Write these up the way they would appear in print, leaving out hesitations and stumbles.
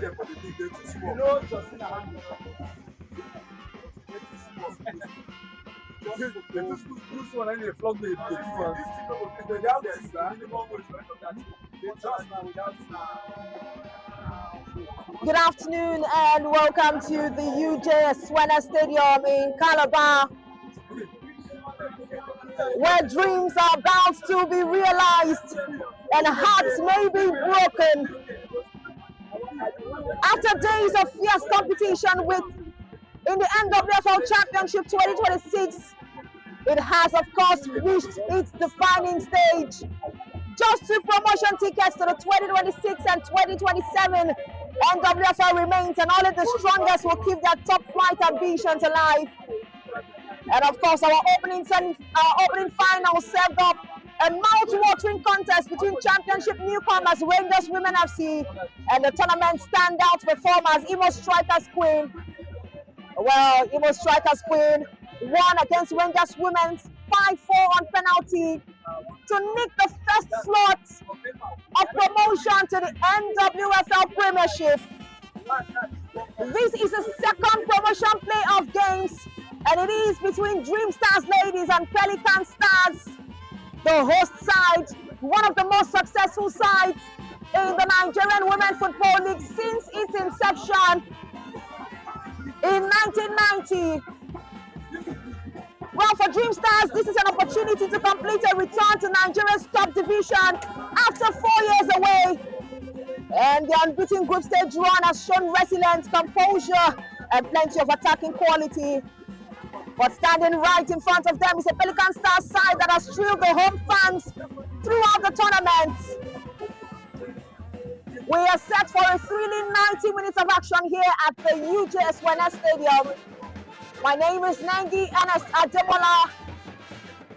them for the league. They're too small. You know, Justina. They just lose one and they flog the defense. Without this, minimum wage for that. They just now without. Good afternoon and welcome to the Nwfl Stadium in Calabar, where dreams are about to be realized and hearts may be broken. After days of fierce competition in the Nwfl Championship 2026, it has of course reached its defining stage. Just 2 promotion tickets to the 2026 and 2027 Nwfl remains, and only the strongest will keep their top flight ambitions alive. And of course, our opening final served up a mouth-watering contest between Championship newcomers Rangers Women FC and the tournament standout performers Imo Strikers Queen. Well, Imo Strikers Queen won against Rangers Women 5-4 on penalty to nick the first slot of promotion to the NWFL Premiership. This is the second promotion playoff games, and it is between Dreamstars ladies and Pelican stars, the host side, one of the most successful sides in the Nigerian Women Football League since its inception in 1990. Well, for Dreamstars, this is an opportunity to complete a return to Nigeria's top division after 4 years away. And the unbeaten group stage run has shown resilience, composure, and plenty of attacking quality. But standing right in front of them is a Pelican Stars side that has thrilled the home fans throughout the tournament. We are set for a thrilling 90 minutes of action here at the Nwfl Stadium. My name is Nengi Ernest Ademola,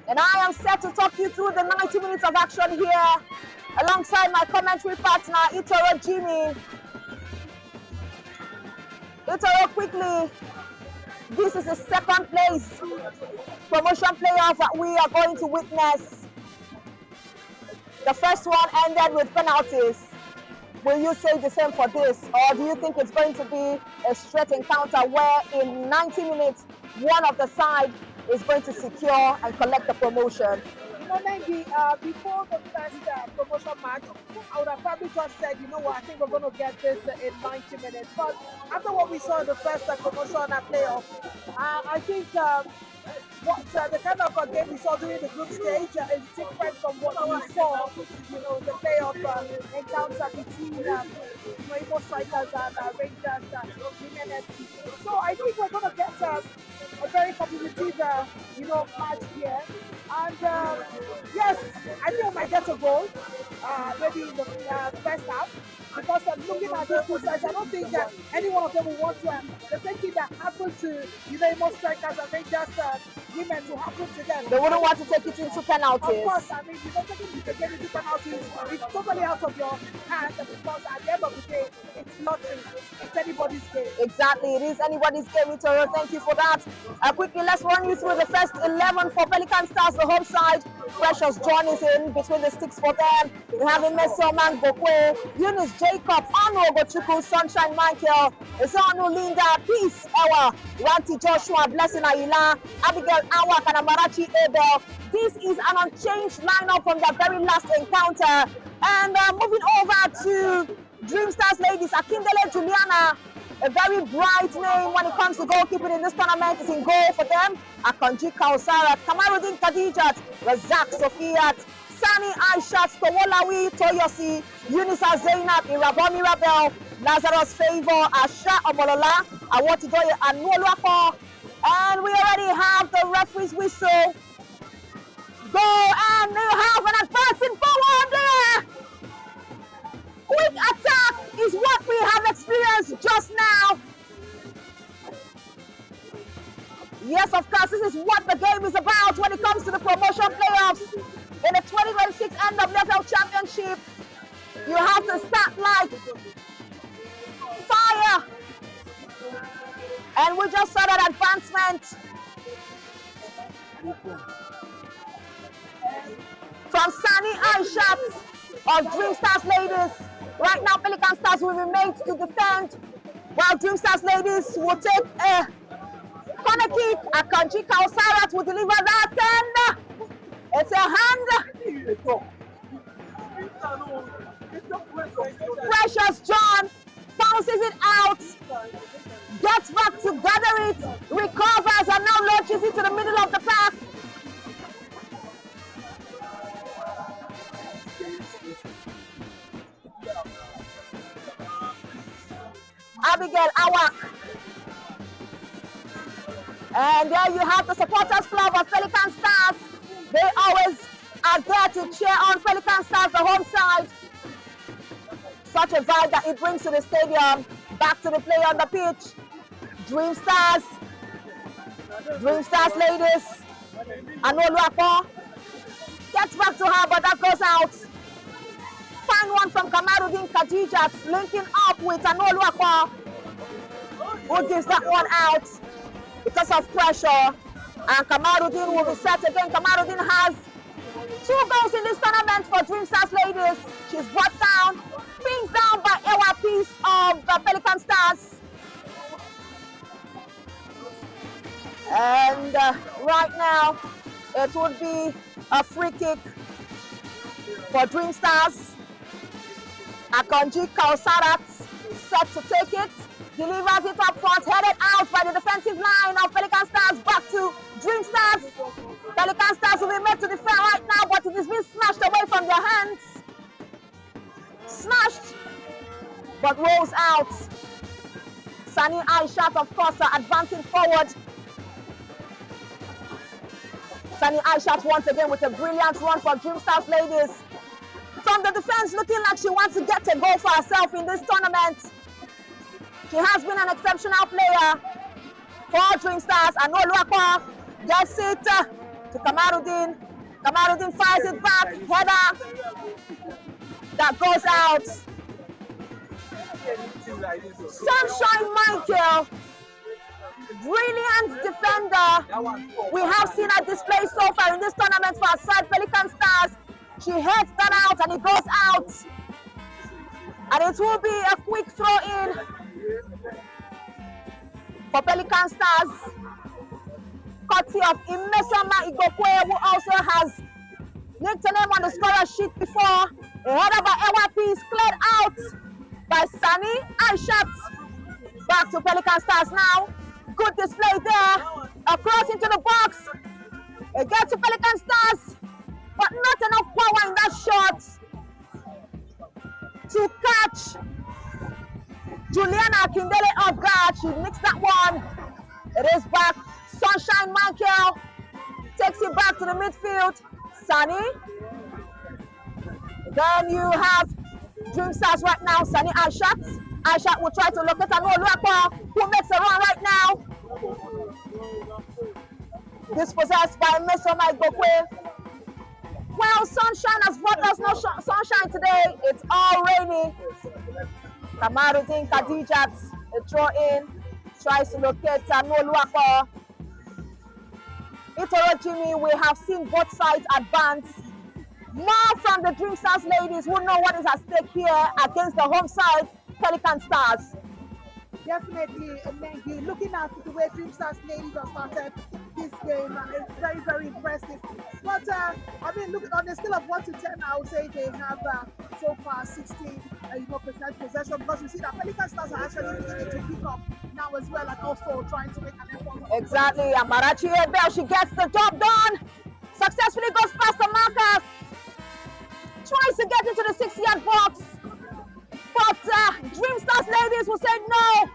and I am set to talk you through the 90 minutes of action here alongside my commentary partner, Itoro Jimmy. Itoro, quickly, this is the second place promotion playoff that we are going to witness. The first one ended with penalties. Will you say the same for this, or do you think it's going to be a straight encounter where in 90 minutes, one of the side is going to secure and collect the promotion? You know, maybe before the first promotion match, I would have probably just said, you know what, I think we're going to get this in 90 minutes. But after what we saw in the first promotion playoff, I think the kind of game we saw during the group stage is different from what we saw, you know, the playoff encounter between Imo Strikers and Rangers Women FC. So I think we're going to get a very competitive, you know, match here. And yes, I think we might get a goal, maybe in the first half. Because looking at these two sides, I don't think that any one of them will want to the same thing that happened to, you know, Imo Strikers and Rangers Women to happen to them. They wouldn't want to take it into penalties. Of course, I mean, you know, taking the game into penalties is totally out of your hands, because at the end of the day, it's lottery. It's anybody's game. Exactly, it is anybody's game, Itoro. Thank you for that. Quickly, let's run you through the first 11 for Pelican Stars, the home side. Precious John is in between the sticks for them. We have Imesioman Gokwe, Eunice Jacob, Anu Ogochukwu, Sunshine Michael, Isonu Linda, Peace Ewa, Ranti Joshua, Blessing Ayila, Abigail Awa, Kanamarachi Abel. This is an unchanged lineup from their very last encounter. And moving over to Dreamstars ladies, Akindele Juliana, a very bright name when it comes to goalkeeping in this tournament, is in goal for them. Akanji Kausarat, Kamaruddin Khadijat, Razak Sofiat, Sani Aishat, Towolawi Toyosi, Unisa Zainab, Irabomi Rabel, Lazarus Favor, Asha Omolola, Awotidoye Anuoluapo. And we already have the referee's whistle. Go, and they have an advancing forward there. Quick attack is what we have experienced just now. Yes, of course, this is what the game is about when it comes to the promotion playoffs. In the 2026 Nwfl Championship, you have to start like fire. And we just saw that advancement from Sani Aishat of Dreamstars ladies. Right now, Pelican Stars will remain to defend, while Dreamstars ladies will take a corner kick. Akanji Kausarat will deliver that, and it's a hand. Precious John bounces it out, gets back to gather it, recovers, and now launches it to the middle of the pack. Abigail Awak. And there you have the supporters club of Pelican Stars. They always are there to cheer on Pelican Stars, the home side. Such a vibe that it brings to the stadium. Back to the play on the pitch. Dreamstars ladies. Anoluapo gets back to her, but that goes out. Fine one from Kamarudin Khadijat, linking up with Anoluapo, who gives that one out because of pressure. And Kamarudin will be set again. Kamarudin has 2 goals in this tournament for Dreamstars ladies. She's brought down, pins down by Ewa Peace of the Pelican Stars. And right now, it would be a free kick for Dreamstars. Akanji Kausarat set to take it, delivers it up front, headed out by the defensive line of Pelican Stars, back to Dreamstars. Pelican Stars will be made to defend right now, but it is being snatched away from their hands. Snatched, but rolls out. Sani Aishat, of course, advancing forward. Sani Aishat once again with a brilliant run for Dreamstars ladies. From the defense, looking like she wants to get a goal for herself in this tournament. She has been an exceptional player for Dreamstars. Anoluapo gets it to Kamarudin. Kamarudin fires it back. Header that goes out. Sunshine Michael, brilliant defender. We have seen her display so far in this tournament for our side, Pelican Stars. She heads that out and it goes out. And it will be a quick throw in for Pelican Stars. Courtesy of Imesoma Igokwe, who also has nicked a name on the scorer sheet before. A header by Ewa Peace, cleared out by Sani Aishat. Back to Pelican Stars now. Good display there. Across into the box. It gets to Pelican Stars, but not enough power in that shot to catch Juliana Akindele off guard. She nicks that one. It is back. Sunshine Michael takes it back to the midfield. Sani. Then you have Dreamstars right now. Sani Aishat. Aishat will try to locate Anoluapo, who makes a run right now. Dispossessed by Mesoma Igokwe. Well, sunshine has brought us no sunshine today. It's all rainy. Kamarudin Khadijat, a throw in, tries to locate Anoluapo. Itoro Jimmy, we have seen both sides advance. More from the Dreamstars ladies who know what is at stake here against the home side, Pelican Stars. Definitely, Mengi. Looking at the way Dreamstars ladies have started this game, it's very, very impressive. But I mean, look, on a scale of 1 to 10, I would say they have so far 16% possession, because you see that Pelican Stars are actually beginning to pick up now as well, and also trying to make an effort. Exactly, Amarachi Ebel, she gets the job done. Successfully goes past the markers. Tries to get into the 6-yard box. But Dreamstars ladies will say no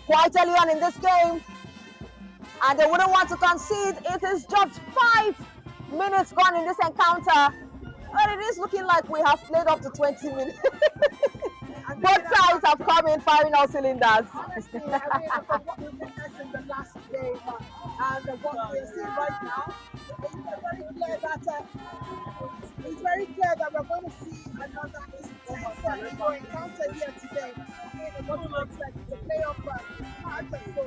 quite early on in this game, and they wouldn't want to concede. It is just 5 minutes gone in this encounter, and it is looking like we have played up to 20 minutes. Both sides have come in firing all cylinders. Honestly, I mean, from what we witnessed in the last game and what we're seeing right now, it's very clear that we're going to see another intense encounter here today. I mean, what to expect, it's a playoff match, so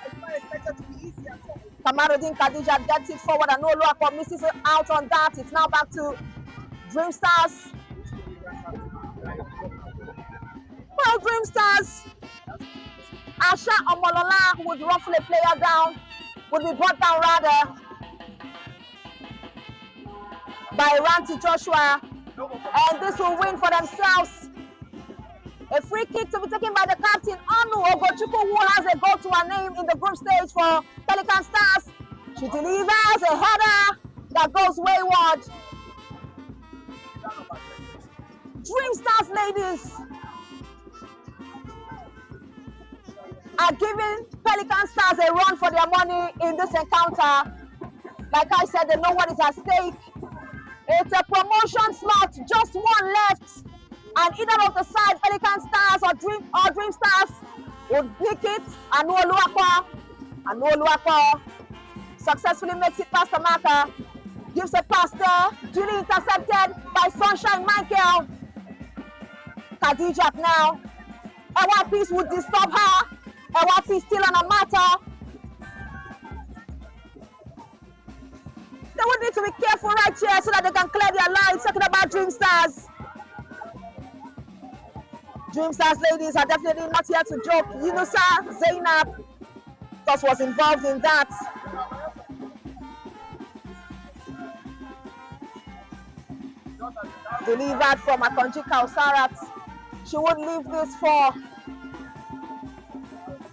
it's not expected to be easy at all. Kamarudin Khadija gets it forward, and Oluwapo misses it out on that. It's now back to Dreamstars. Still Dreamstars. Asha Omolola would ruffle a player down, would be brought down rather by Ranti Joshua, and this will win for themselves. A free kick to be taken by the captain Anu Ogochukwu, who has a goal to her name in the group stage for Pelican Stars. She delivers a header that goes wayward. Dreamstars ladies are giving Pelican Stars a run for their money in this encounter. Like I said, they know what is at stake. It's a promotion slot, just one left. And either of the side, Pelican Stars or Dreamstars, would pick it. Anu Oluwako successfully makes it past the marker. Gives a pass there, duly intercepted by Sunshine Michael. Khadijat now. Ewa Peace would disturb her. Ewa Peace still on a matter. They would need to be careful right here so that they can clear their lines. Talking about Dreamstars. Dreamstars ladies are definitely not here to joke. Yunusa Zainab was involved in that. Delivered from Akonji Kausarat. She would leave this for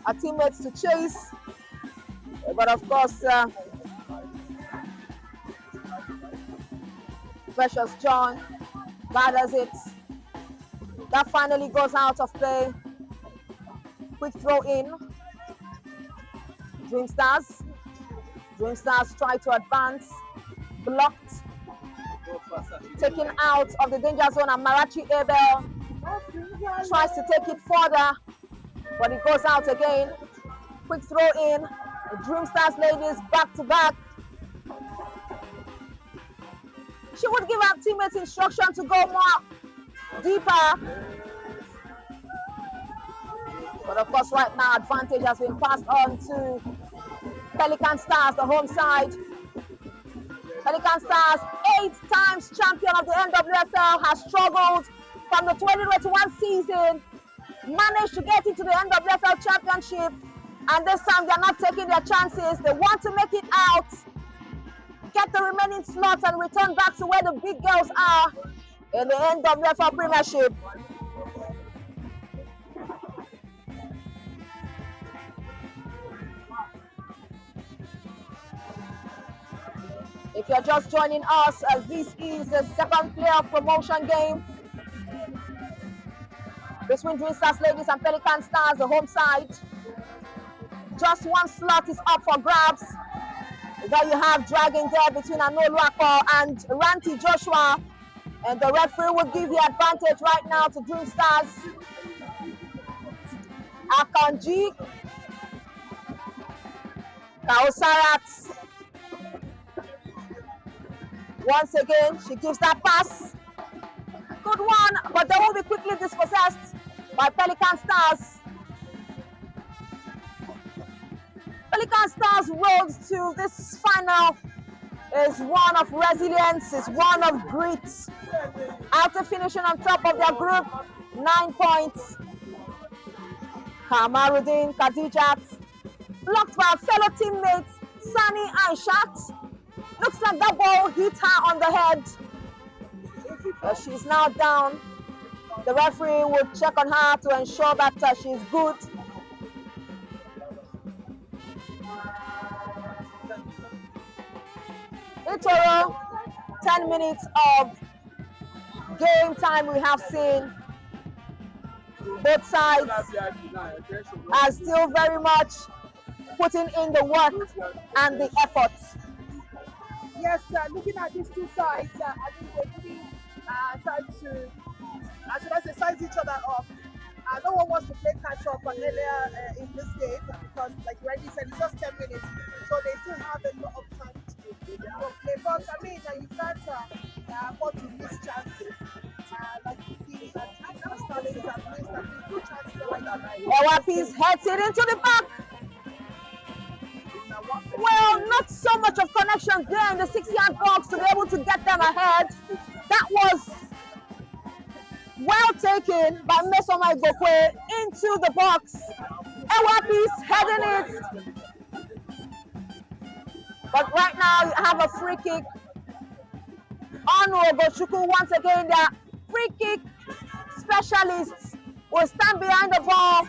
her teammates to chase. But of course, Precious John gathers it. That finally goes out of play. Quick throw in. Dreamstars. Dreamstars try to advance. Blocked. Taken out of the danger zone, and Marachi Abel tries to take it further, but it goes out again. Quick throw in. The Dreamstars ladies back to back. She would give her teammates instruction to go more deeper. But of course, right now, advantage has been passed on to Pelican Stars, the home side. Pelican Stars, 8 times champion of the NWFL, has struggled from the 2021 season, managed to get into the NWFL championship, and this time they're not taking their chances. They want to make it out, get the remaining slots, and return back to where the big girls are in the NWFL Premiership. If you're just joining us, this is the second playoff promotion game between Dreamstars ladies and Pelican Stars, the home side. Just one slot is up for grabs. There you have dragging there between Anoluako and Ranti Joshua. And the referee will give the advantage right now to Dreamstars. Akanji Kausarat. Once again, she gives that pass. Good one, but they will be quickly dispossessed by Pelican Stars. Pelican Stars' road to this final is one of resilience, is one of grit. After finishing on top of their group, 9 points. Kamaruddin Khadijat, blocked by a fellow teammate, Sani Aishat. Looks like that ball hit her on the head. She's now down. The referee will check on her to ensure that she's good. In total, 10 minutes of game time we have seen. Both sides are still very much putting in the work and the effort. Yes, looking at these two sides, I think they're really trying to, should I say, size each other up. No one wants to play catch up earlier in this game because, like you already said, it's just 10 minutes, so they still have a lot of time to play. But I mean, you can't afford to miss chances. Like you see, Starlings have missed a few chances like that. Ewapis heads it into the back. Well, not so much of connections there in the 6-yard box to be able to get them ahead. That was Well taken by Mesoma Igbokwe into the box. Ewapis heading it. But right now you have a free kick. Onu Ogochukwu once again, their free kick specialists will stand behind the ball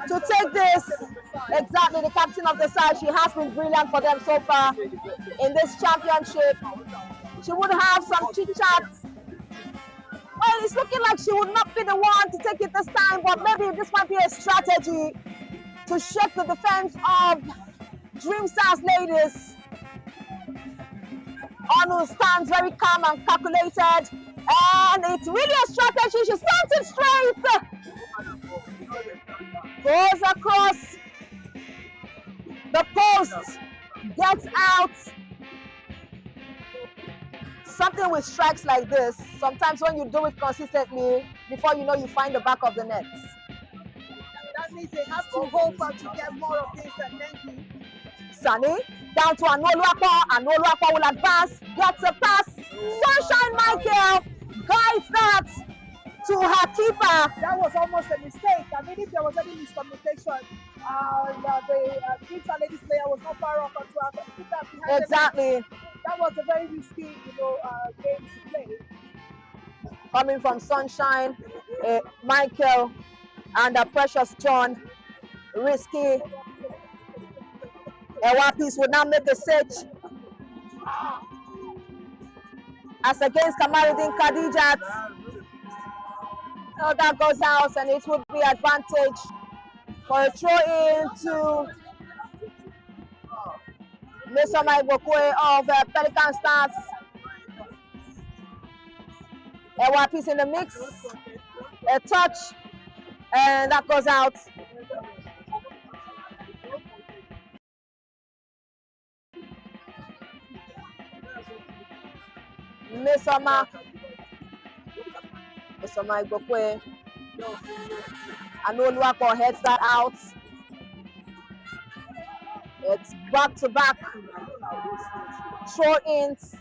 to take this. Exactly, the captain of the side. She has been brilliant for them so far in this championship. She would have some chit-chat. Well, it's looking like she would not be the one to take it this time, but maybe this might be a strategy to shake the defense of Dreamstars ladies. Onu stands very calm and calculated, and it's really a strategy. She sends it straight. Goes across the post, gets out. Something with strikes like this, sometimes when you do it consistently, before you know, you find the back of the net. That means they have to hope to get more of this and then Sani, down to Anoluapo. Anoluapo will advance, gets a pass. Sunshine Michael guides that to her keeper. That was almost a mistake. I mean, if there was any miscommunication, the Dreamstars ladies player was not far off to have put that behind. Exactly. That was a very risky, game to play. Coming from Sunshine, Michael and Precious John, risky. Ewapis would now make a search as against Kamaruddin Khadijat. Oh, that goes out, and it would be advantage for a throw-in to Mesoma Igbokwe of Pelican Stars. Ewapis in the mix, a touch, and that goes out. Mesoma Igbokwe. Anoluapo heads that out. It's back-to-back throw-ins.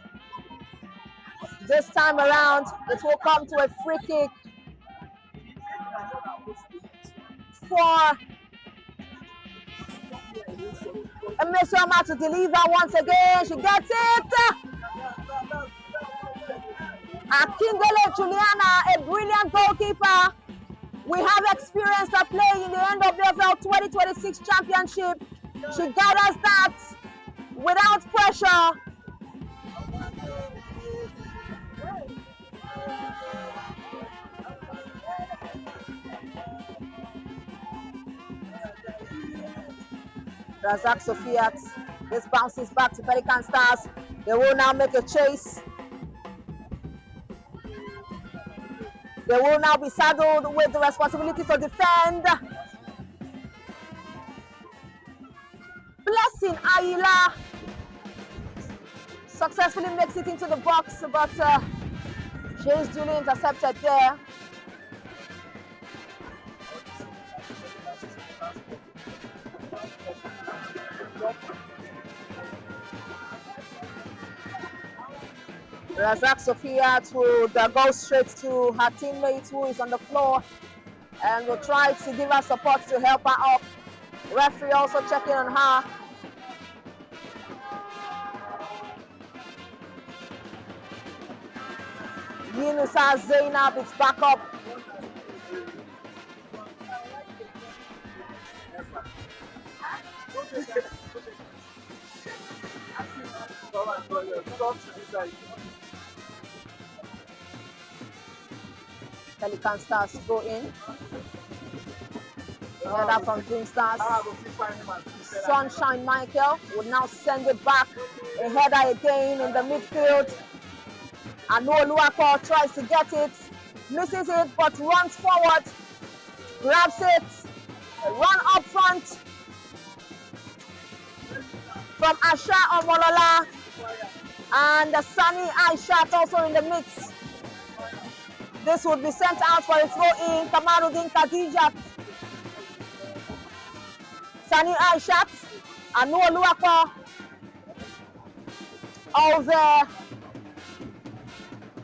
This time around, it will come to a free kick for Mesoma to deliver once again. She gets it. Akindele Juliana, a brilliant goalkeeper. We have experienced her play in the Nwfl 2026 championship. She gathers that without pressure. Razak Sofiat, this bounces back to Pelican Stars. They will now make a chase. They will now be saddled with the responsibility to defend. Blessing Ayila successfully makes it into the box, but she is duly intercepted there. Razak Sofiat would go straight to her teammate who is on the floor and will try to give her support to help her up. Referee also checking on her. Yunusa Zainab is back up. Pelican Stars go in. Header from Dreamstars. Sunshine Michael would now send it back. A header again in the midfield. Anoluapo tries to get it, misses it, but runs forward, grabs it, run up front from Asha Omolola, and Sani Aishat also in the mix. This would be sent out for a throw-in. Kamaruddin Khadijat, Sani Aishat, Anoluapo all there.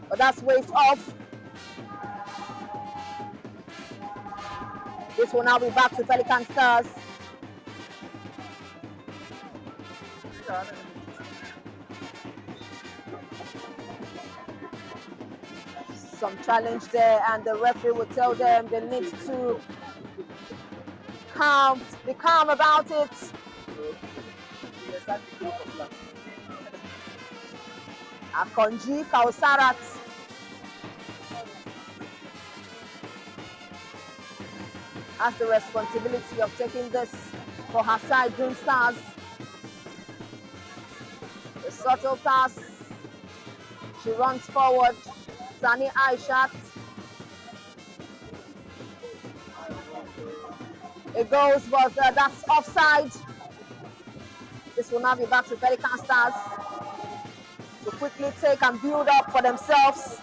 But that's waved off. This will now be back to Pelican Stars. Some challenge there, and the referee will tell them they need to be calm about it. Akonji Kausarat has the responsibility of taking this for her side, Dreamstars. The subtle pass. She runs forward. Sani Aishat. It goes, but that's offside. This will now be back to Pelican Stars to quickly take and build up for themselves.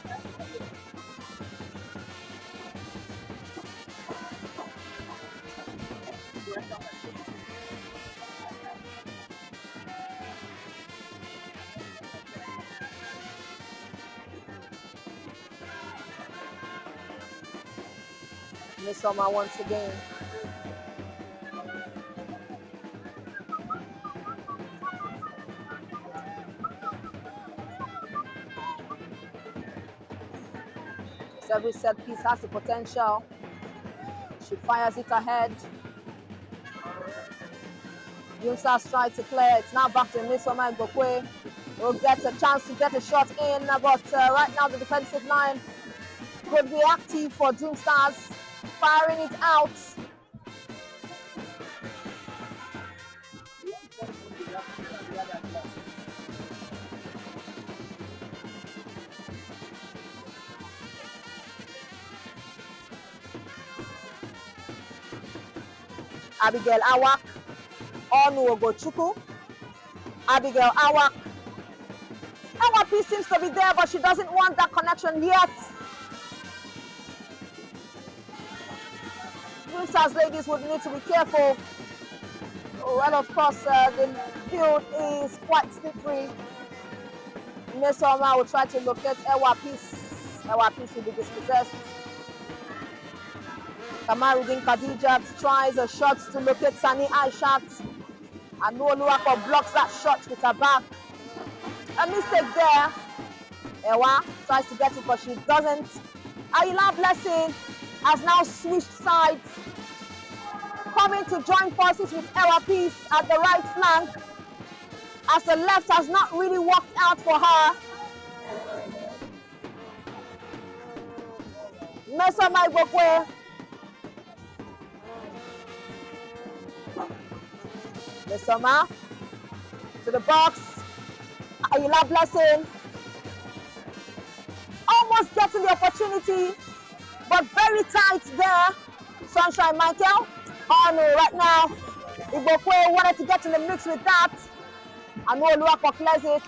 Misoma once again. Every set piece has the potential. She fires it ahead. Dreamstars try to clear. It's now back to Misoma Gokwe. Will get a chance to get a shot in, but right now the defensive line could be active for Dreamstars, firing it out. Abigail Awak, Onu Ogochukwu. Abigail Awak. Awapi seems to be there, but she doesn't want that connection yet. Dreamstars ladies would need to be careful. Well, of course, the field is quite slippery. Mesoma will try to locate Ewapis. Ewapis will be dispossessed. Kamarudin Khadijat tries a shot to locate Sani Aishat. And Oluwako blocks that shot with her back. A mistake there. Ewa tries to get it, but she doesn't. Ayila Blessing has now switched sides, coming to join forces with Ewa Peace at the right flank, as the left has not really worked out for her. Mesoma Igbokwe. Mesoma to the box. Ayila Blessing almost getting the opportunity, but very tight there. Sunshine Michael on right now. Igbokwe wanted to get in the mix with that. And Oluwako clears it.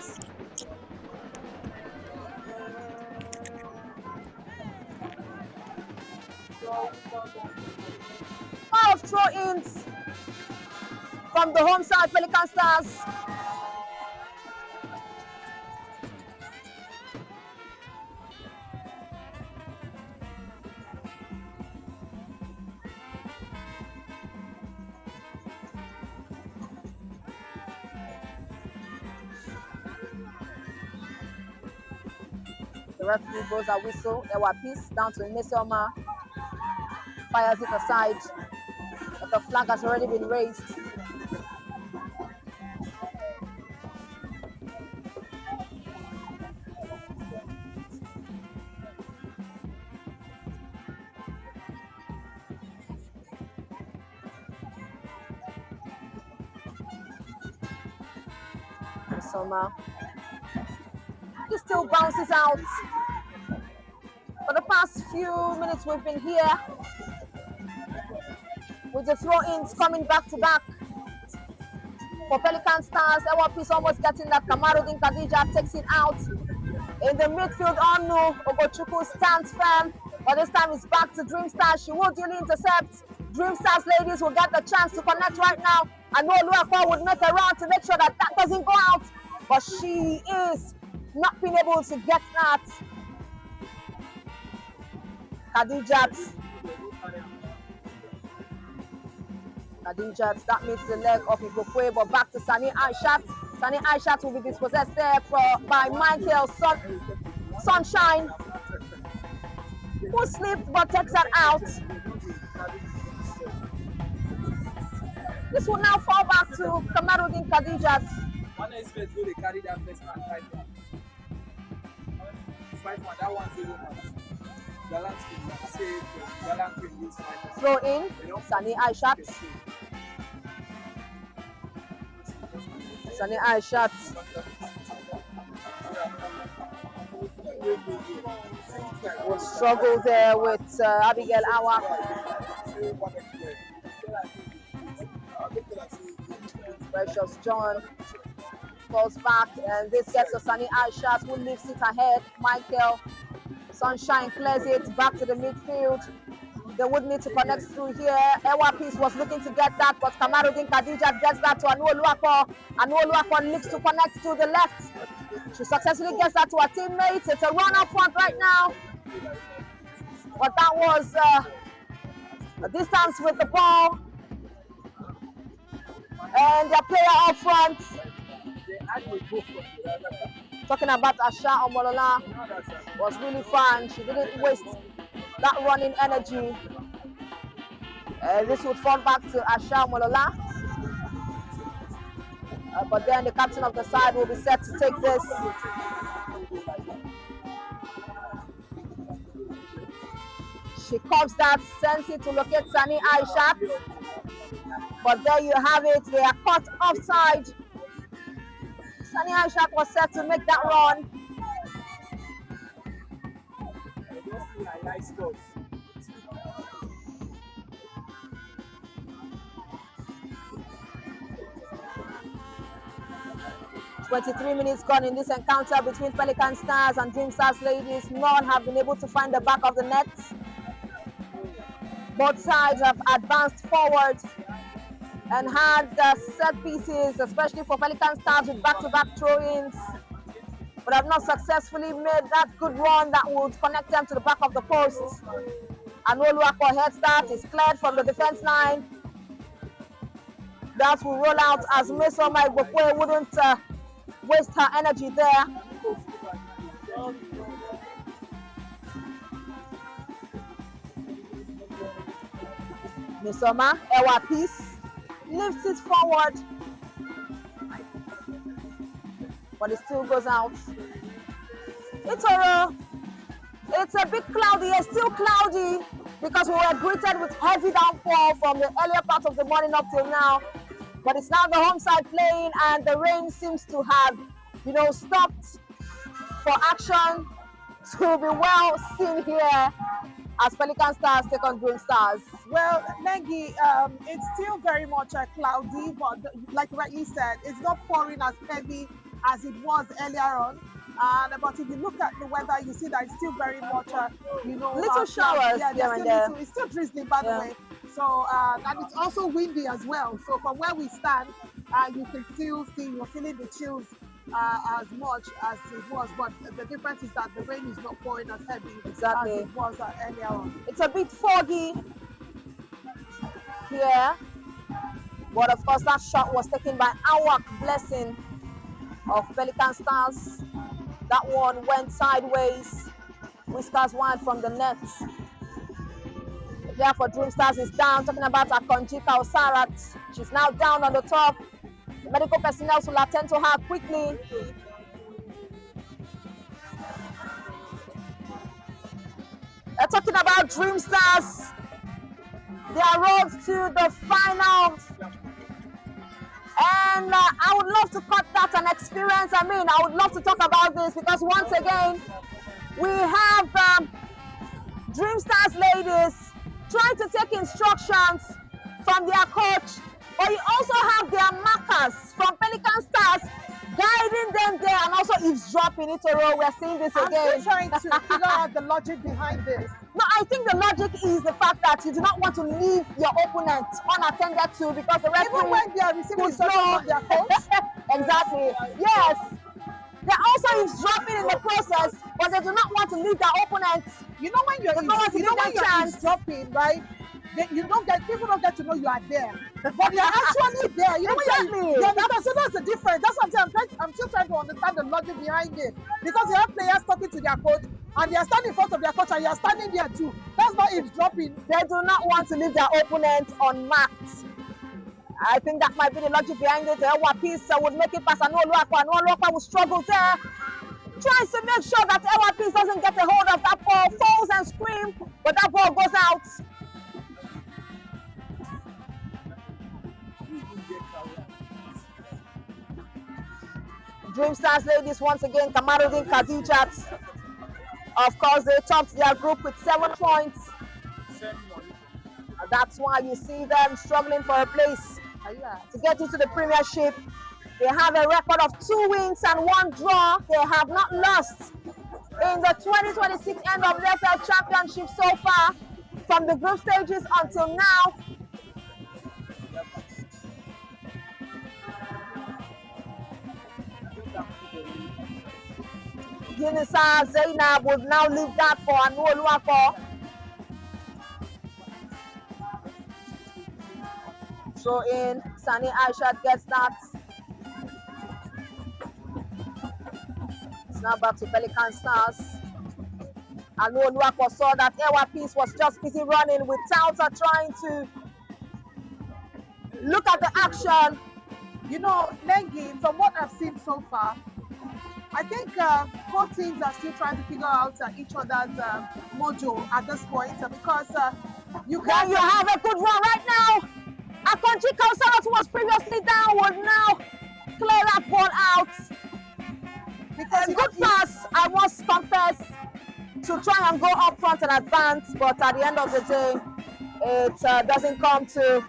Lot of throw-ins from the home side, Pelican Stars. The referee blows a whistle. There were peace down to Mesoma. Fires it aside. But the flag has already been raised. Mesoma. He still bounces out. For the past few minutes we've been here with the throw-ins coming back to back. For Pelican Stars, Ewapis almost getting that. Kamarudin Khadija takes it out. In the midfield, Onu Ogochukwu stands firm, but this time it's back to Dreamstars. She will duly intercept. Dreamstars ladies will get the chance to connect right now. And Oluwako would make a run to make sure that that doesn't go out. But she is not being able to get that. Khadijat Khadijat, that meets the leg of Ibokwe, but back to Sani Aishat. Sani Aishat will be dispossessed there by Michael Sunshine, who slipped but takes her out. This will now fall back to Kamaruddin Khadijat. One expert go they carry that first man 5-1. 5-1, that 1-0 match. Gallant say Gallant win this fight. Throw in, Sani Aishat. Sani Aishat. Will struggle there with Abigail Awa. Precious John falls back, and this gets to Sani Aishat, who lifts it ahead. Michael Sunshine clears it back to the midfield. They would need to connect through here. Ewa Peace was looking to get that, but Kamaruddin Khadijat gets that to Anu Oluwapo. Anu Oluwapo looks to connect to the left. She successfully gets that to her teammates. It's a run up front right now. But that was a distance with the ball. And the player up front, talking about Asha Omolola, was really fine. She didn't waste that running energy. This would fall back to Asha Omolola. But then the captain of the side will be set to take this. She cups that, sends it to locate Sani Aishat. But there you have it, they are caught offside. Sani Aishat was set to make that run. Nice scores. 23 minutes gone in this encounter between Pelican Stars and Dreamstars ladies. None have been able to find the back of the net. Both sides have advanced forward and had set pieces, especially for Pelican Stars with back-to-back throw-ins, but have not successfully made that good run that would connect them to the back of the post. And Oluwapo head start is cleared from the defense line. That will roll out as Mesoma Igbokwe wouldn't waste her energy there. Mesoma, Ewa Peace, lifts it forward, but it still goes out. It's a bit cloudy, it's still cloudy because we were greeted with heavy downfall from the earlier part of the morning up till now. But it's now the home side playing, and the rain seems to have, stopped for action to be well seen here as Pelican Stars take on Dreamstars. Well, Nengi, it's still very much cloudy, but like rightly said, it's not pouring as heavy as it was earlier on. But if you look at the weather, you see that it's still very much, little showers here and there. It's still drizzling, by the way. So, and it's also windy as well. So from where we stand, you can still see, you're feeling the chills as much as it was. But the difference is that the rain is not pouring as heavy as it was earlier on. It's a bit foggy here. But of course, that shot was taken by Awak Blessing of Pelican Stars. That one went sideways, whiskers wide from the net. There for Dreamstars is down, talking about Akonjika Osarat. She's now down on the top. Medical personnel will attend to her quickly. They're talking about Dreamstars. Their road to the final. And I would love to cut that an experience. I would love to talk about this because once again, we have Dreamstars ladies trying to take instructions from their coach, but you also have their markers from Pelican Stars guiding them there and also eavesdropping it. We're seeing this again. I'm still trying to figure out the logic behind this. No, I think the logic is the fact that you do not want to leave your opponent unattended to because the referee even when they are receiving instructions from their coach. Exactly. Yes. They're also eavesdropping in the process, but they do not want to leave their opponents. When you're eavesdropping, right? people don't get to know you are there, but you're actually there. You know Exactly. so that's the difference. That's what I'm still trying to understand the logic behind it, because you have players talking to their coach and they are standing in front of their coach and you are standing there too. That's not eavesdropping. They do not want to leave their opponent unmarked. I think that might be the logic behind it. Ewapis would make it past Nwfl will struggle there. Tries to make sure that Ewapis doesn't get a hold of that ball, falls and screams, but that ball goes out. Dreamstars ladies once again, Kamaruddin Khadijat. Of course, they topped their group with 7 points. That's why you see them struggling for a place to get into the Premiership. They have a record of 2 wins and 1 draw. They have not lost in the 2026 Nwfl Championship so far, from the group stages until now. Yunisa Zainab would now leave that for Nwfl. Throw in, Sani Aishat gets that. It's now back to Pelican Stars. Nwfl saw that Ewapis was just busy running with Tauta trying to look at the action. You know, Lengi, from what I've seen so far, I think both teams are still trying to figure out each other's mojo at this point, because you have a good run right now. Akonji Kausarat, who was previously down, would now clear that ball out. Because a good pass, I must confess, to try and go up front and advance, but at the end of the day, it doesn't come to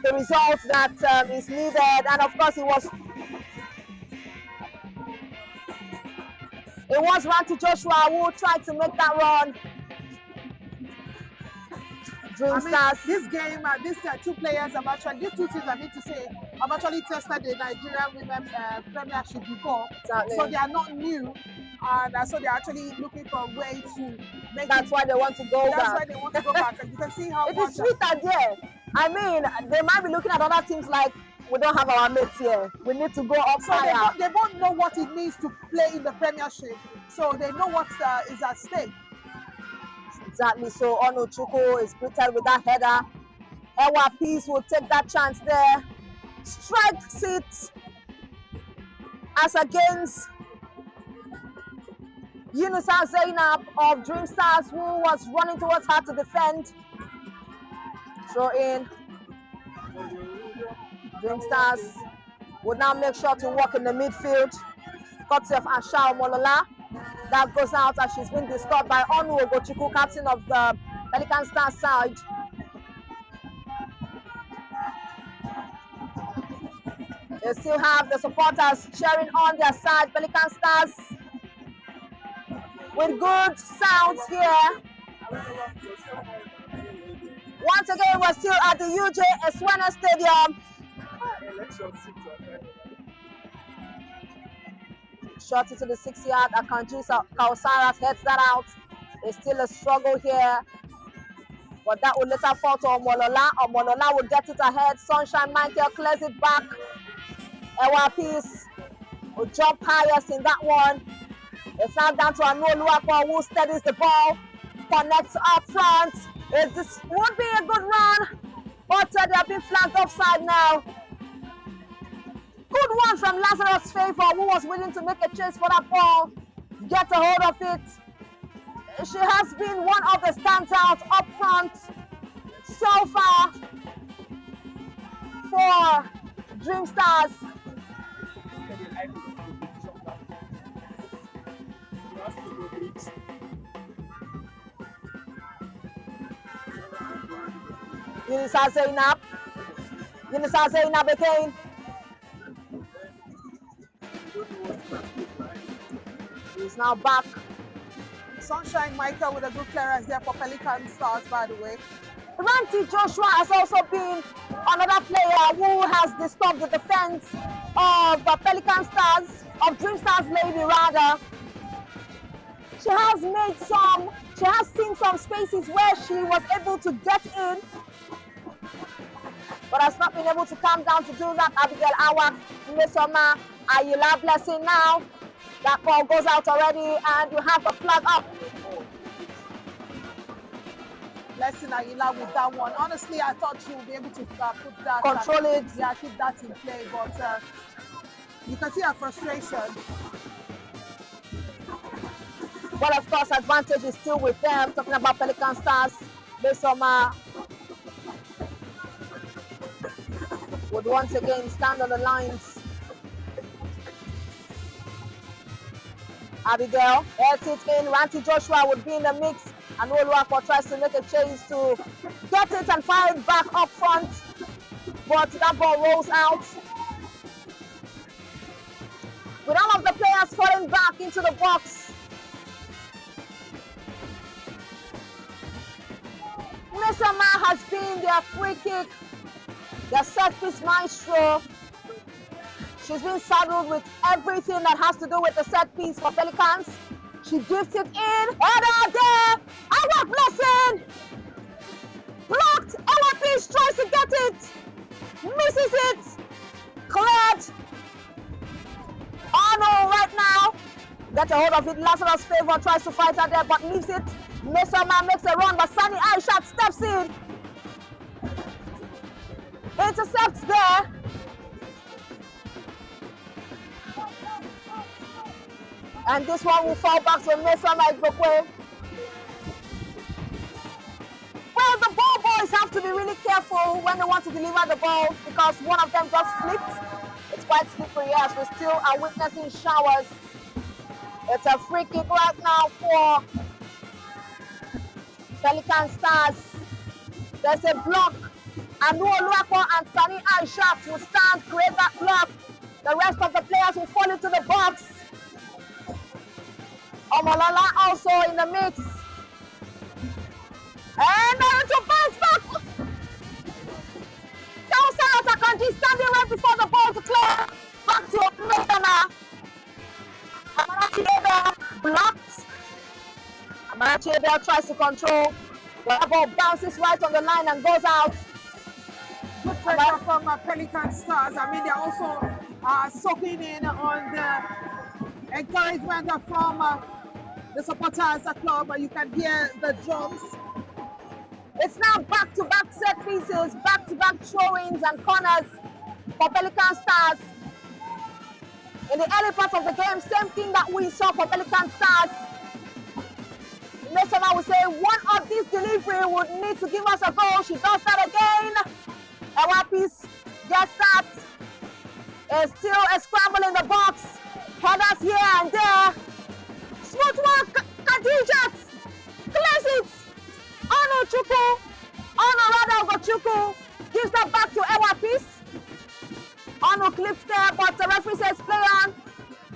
the result that is needed. And of course, it was Ranti Joshua who tried to make that run. Dreamstars. This game, these 2 players have actually, these 2 teams, I need to say, have actually tested the Nigerian Women's Premiership before. Exactly. So they are not new, and so they're actually looking for a way to make That's why they want to go back. That's why they want to go back. And you can see how it is sweet idea. I mean, they might be looking at other teams like, we don't have our mates here. We need to go up higher. They both know what it means to play in the Premiership, so they know what is at stake. Exactly. So Onuchukwu is greeted with that header. Ewapis will take that chance there. Strikes it as against Yunisa Zainab of Dreamstars, who was running towards her to defend. Throw in. Dreamstars would now make sure to walk in the midfield. Courtesy of Asha Omolola. That goes out as she's been disturbed by Onu Ogochukwu, captain of the Pelican Stars side. They still have the supporters cheering on their side. Pelican Stars with good sounds here. Once again, we're still at the UJ Eswena Stadium. Shot into the 6-yard. Akanji Kausarat heads that out. It's still a struggle here, but that will later fall to Omolola. Omolola will get it ahead. Sunshine Michael clears it back. Ewapis will jump highest in that one. It's now down to Nwfl, who steadies the ball, connects up front. This won't be a good run, but they have been flagged offside now. Good one from Lazarus Favor, who was willing to make a chase for that ball, get a hold of it. She has been one of the standouts up front so far for Dreamstars. Yunisa Zainab again. He's now back. Sunshine Michael with a good clearance there for Pelican Stars, by the way. Ranti Joshua has also been another player who has disturbed the defense of Pelican Stars, of Dreamstars lady rather. She has made some She has seen some spaces where she was able to get in, but has not been able to calm down to do that. Abigail Awak, Mesoma, Ayila Blessing now. That ball goes out already, and you have the flag up. Blessing Ayila with that one. Honestly, I thought she would be able to put that. Control it. Yeah, keep that in play, but you can see her frustration. Well, of course, advantage is still with them. Talking about Pelican Stars, Mesoma would once again stand on the lines. Abigail heads it in. Ranti Joshua would be in the mix. And Oluwapo tries to make a chase to get it and fire it back up front. But that ball rolls out. With all of the players falling back into the box. Mesoma has been their free kick, their set piece maestro. She's been saddled with everything that has to do with the set piece for Pelicans. She gives it in, header there, Awak Blessing! Blocked, Awak Peace tries to get it, misses it, cleared. Arnold right now, get a hold of it, Lazarus Favor tries to fight her there but leaves it. Mesoma makes a run but Sani Aishat steps in. Intercepts there. And this one will fall back to Mesoma Igbokwe. Well, the ball boys have to be really careful when they want to deliver the ball because one of them just flipped. It's quite slippery, yes. We still are witnessing showers. It's a free kick right now for Pelican Stars. There's a block. Anu Oluwapo and Sani Aishat will stand, create that block. The rest of the players will fall into the box. Omolola also in the mix. And to bounce back. Kausa Atakanji standing right before the ball to clear. Back to Mesoma. Amarachi Abel blocked. Amarachi Abel tries to control. The ball bounces right on the line and goes out. Good pressure from Pelican Stars. I mean, they're also soaking in on the encouragement from the supporters at the club. You can hear the drums. It's now back-to-back set pieces, back-to-back throw-ins and corners for Pelican Stars. In the early part of the game, same thing that we saw for Pelican Stars. Mesoma will say one of these delivery would need to give us a goal. She does that again. Ewapis gets that. There's still a scramble in the box. Headers here and there. Smooth work, Khadijat clears it. Ono Chukwu, Ono Chukwu gives that back to Ewapis. Ono clips there, but the referee says play on.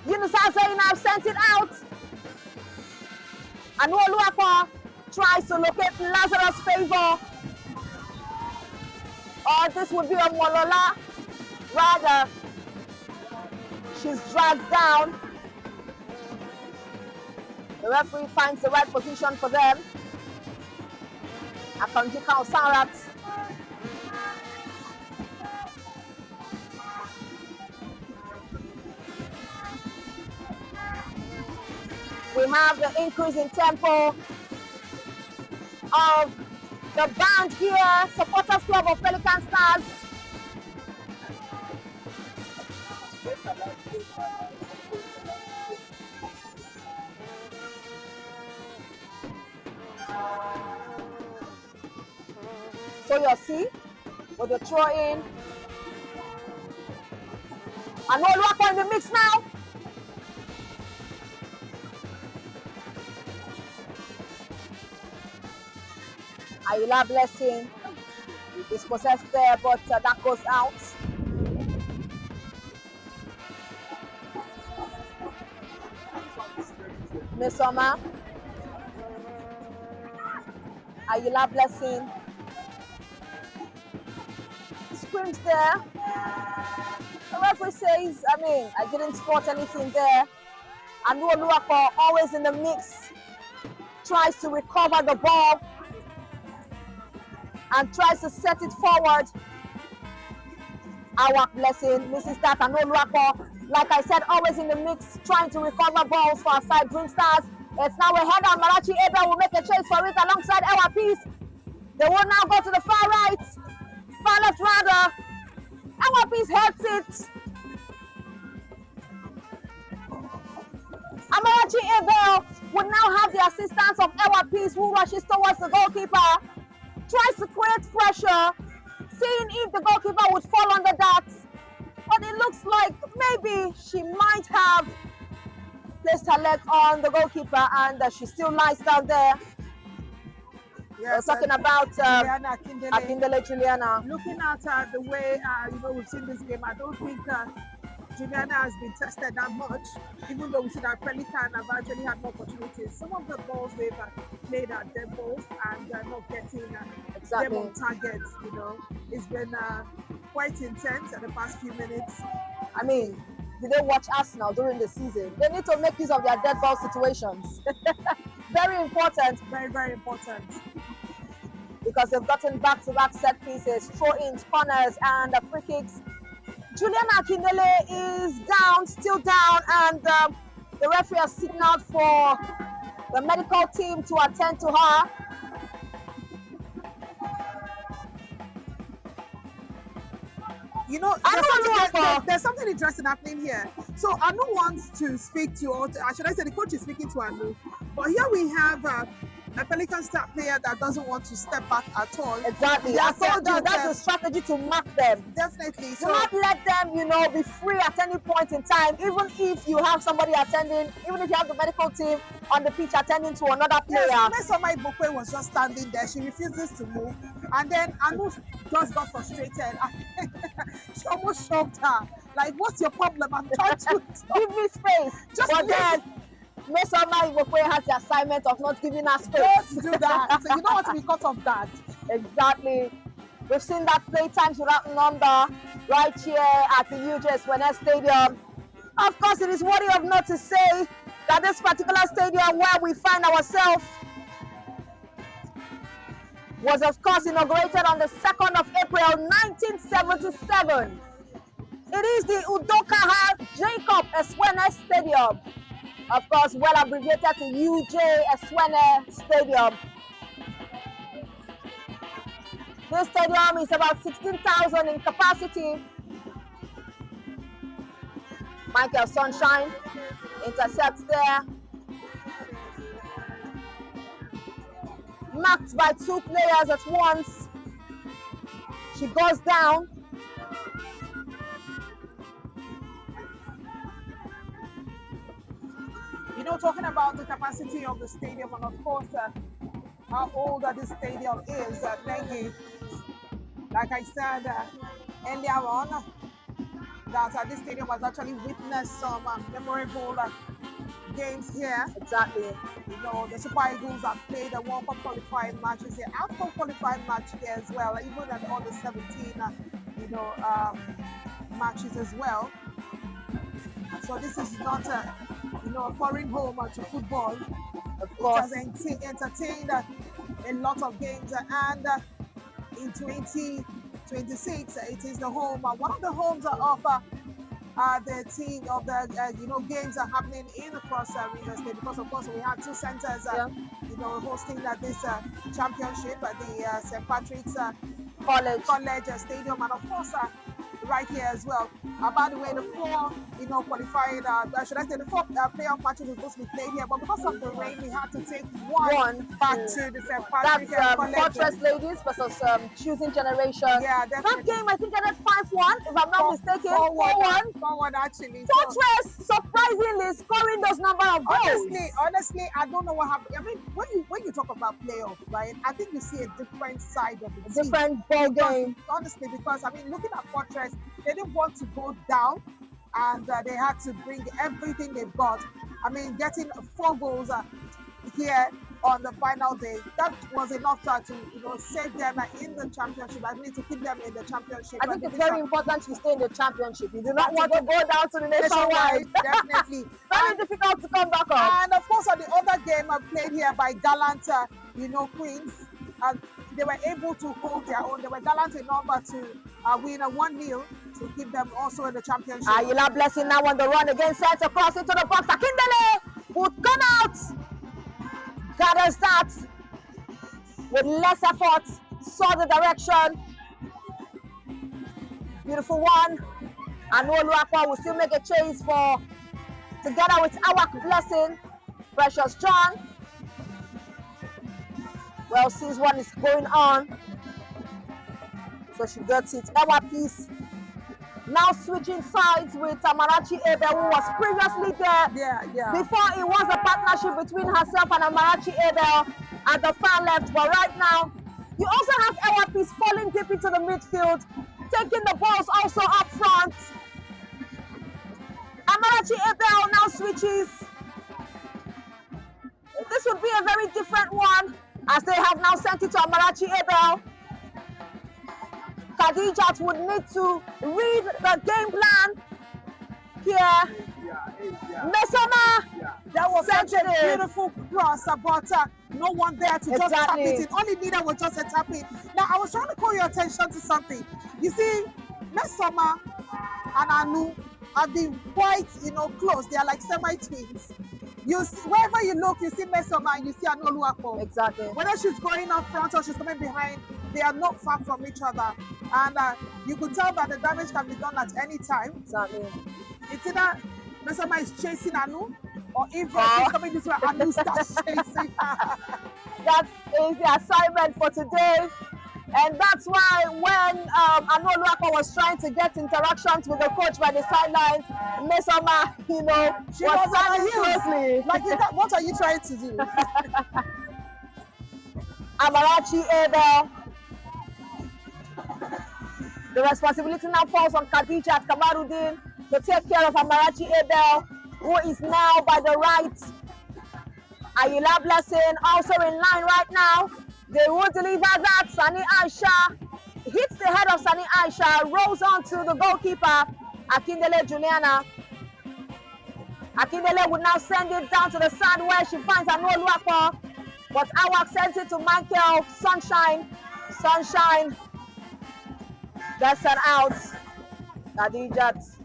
Yunusa Zainab sends it out. And Oluwapo tries to locate Lazarus Favor. Or this would be a Molola. Rather, she's dragged down. The referee finds the right position for them. Akonjika Osarat. We have the increase in tempo of the band here, Supporters Club of Pelican Stars. So you'll see with the throw in. And Oluwapo in the mix now. Ayila Blessing is possessed there, but that goes out. Mesoma. Ayila Blessing. Screams there. The referee says, I didn't spot anything there. And Oluwapo always in the mix, tries to recover the ball and tries to set it forward. Our blessing, Mrs. Tata Nwfl, like I said, always in the mix, trying to recover balls for our side, Dreamstars. It's now a header. Malachi Abel will make a chase for it alongside our piece. They will now go to the far right, far left rather. Our piece heads it. Amarachi Abel will now have the assistance of our piece, who rushes towards the goalkeeper, tries to create pressure, seeing if the goalkeeper would fall under that. But it looks like maybe she might have placed her leg on the goalkeeper, and she still lies down there. Yes, we're talking about Juliana Akindele Juliana. Looking at the way we've seen this game, I don't think Juliana has been tested that much, even though we see that Pelican have actually had more opportunities. Some of the balls they've played at dead balls and not getting them on target, It's been quite intense in the past few minutes. I mean, did they watch Arsenal during the season? They need to make use of their dead ball situations. Very important. Very, very important. Because they've gotten back-to-back set pieces, throw-ins, corners, and free kicks. Juliana Akindele is down, still down, and the referee has signaled for the medical team to attend to her. There's something interesting happening here. So Anu wants to speak to, or should I say the coach is speaking to Anu. But here we have a Pelican star player that doesn't want to step back at all. Exactly. I told you that's a strategy to mark them. Definitely. Do not let them, be free at any point in time. Even if you have somebody attending, even if you have the medical team on the pitch attending to another player. Yes, Mesoma Ibokwe was just standing there. She refuses to move. And then Anu just got frustrated. She almost shocked her. Like, what's your problem? I'm trying to give me space. But then Mesoma Ibokwe has the assignment of not giving her space. Don't do that. So you don't want to be cut off that. Exactly. We've seen that play times without number right here at the UJ Swene Stadium. Of course, it is worthy of note to say that this particular stadium where we find ourselves was, of course, inaugurated on the 2nd of April, 1977. It is the Udoka Jacob Eswene Stadium. Of course, well abbreviated to UJ Eswene Stadium. This stadium is about 16,000 in capacity. Michael Sunshine intercepts there. Marked by two players at once. She goes down. Talking about the capacity of the stadium and of course how old this stadium is, Nengi. Like I said earlier on, that this stadium has actually witnessed some memorable games here. Exactly. The Super Eagles have played a World Cup qualifying matches here, AFCON qualifying match here as well, even at all the 17 matches as well. So this is not a foreign home to football. Of course. It has entertained a lot of games, and in 2026 it is the home, one of the homes of the team of the games are happening in across Rivers State, because of course we have two centers hosting this championship at the St. Patrick's College Stadium, and of course right here as well. By the way, the four qualified should I say the four playoff matches were supposed to be played here, but because of the rain we had to take one back to the St. Patrick's College. Fortress Ladies versus Choosing Generation. Yeah, definitely. That game I think ended 5-1 if I'm not mistaken. 4-1 actually. Fortress surprisingly scoring those number of goals. Honestly, I don't know what happened. I mean, when you talk about playoff, right, I think you see a different side of the team. Different ball game. Honestly, because I mean, looking at Fortress, they didn't want to go down, and they had to bring everything they've got. I mean, getting 4 goals here on the final day. That was enough to save them in the championship. I mean, to keep them in the championship. I think it's very important to stay in the championship. You do not want to go down to the nationwide. Definitely. Very difficult to come back up. And of course, on the other game played here by Gallant, Queens, they were able to hold their own. They were gallant enough to win a 1-0 to keep them also in the championship. Ayila Blessing now on the run again, sets across into the box. Akindele would come out. Gathers that with less effort, saw the direction. Beautiful one. And Oluwakwa will still make a chase together with Awak Blessing. Precious John. Well, since one is going on, so she gets it. Ewa Peace now switching sides with Amarachi Abel, who was previously there. Yeah. Before it was a partnership between herself and Amarachi Abel at the far left, but right now you also have Ewa Peace falling deep into the midfield, taking the balls also up front. Amarachi Abel now switches. This would be a very different one, as they have now sent it to Amarachi Abel. Khadijat would need to read the game plan here. Mesoma, that was such a beautiful cross, but no one there to just tap it in. Only needed was just a tap in. Now, I was trying to call your attention to something. You see, Mesoma and Anu have been quite, close. They are like semi-twins. You see, wherever you look, you see Mesoma and you see Anu Oluwakpo. Exactly. Whether she's going up front or she's coming behind, they are not far from each other. And you could tell that the damage can be done at any time. Exactly. It's either Mesoma is chasing Anu, or if she's coming this way, Anu starts chasing her. That is the assignment for today. And that's why when Anu Oluwakpo was trying to get interactions with the coach by the sidelines, Mesoma, she was standing closely. Like, what are you trying to do? Amarachi Abel. The responsibility now falls on Khadijat Kamarudin to take care of Amarachi Abel, who is now by the right. Ayila Blessing also in line right now. They will deliver that. Sani Aisha hits the head of Sani Aisha, rolls on to the goalkeeper, Akindele Juliana. Akindele would now send it down to the sand where she finds Anu Oluwakpo, but Awak sends it to Michael Sunshine. Sunshine gets her out. Khadijat.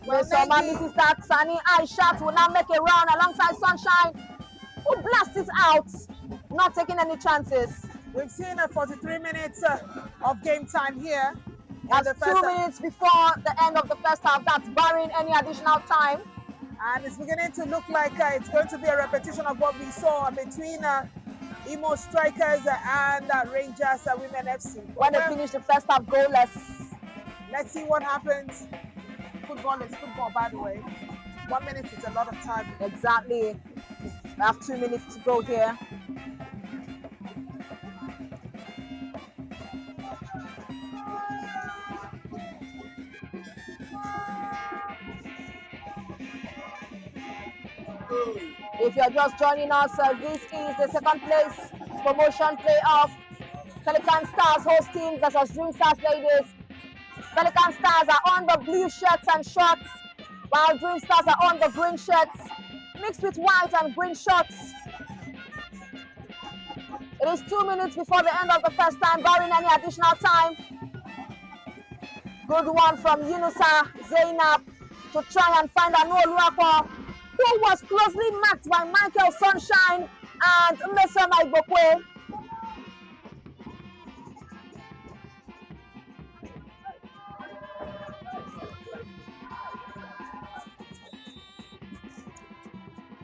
Mesoma misses that. Sani Aisha will now make a run alongside Sunshine, who blasts it out, not taking any chances. We've seen 43 minutes of game time here. And 2 minutes before the end of the first half, that's barring any additional time. And it's beginning to look like it's going to be a repetition of what we saw between Imo Strikers and Rangers Women FC. When they finish the first half goalless. Let's see what happens. Football is football, by the way. 1 minute is a lot of time. Exactly. We have 2 minutes to go here. If you're just joining us, this is the second place promotion playoff. Pelican Stars hosting versus Dreamstars ladies. Pelican Stars are on the blue shirts and shorts, while Dreamstars are on the green shirts, mixed with white and green shorts. It is 2 minutes before the end of the first time, barring any additional time. Good one from Yunusa Zainab to try and find Anu Oluwakpo, who was closely marked by Michael Sunshine and Mesoma Igbokwe.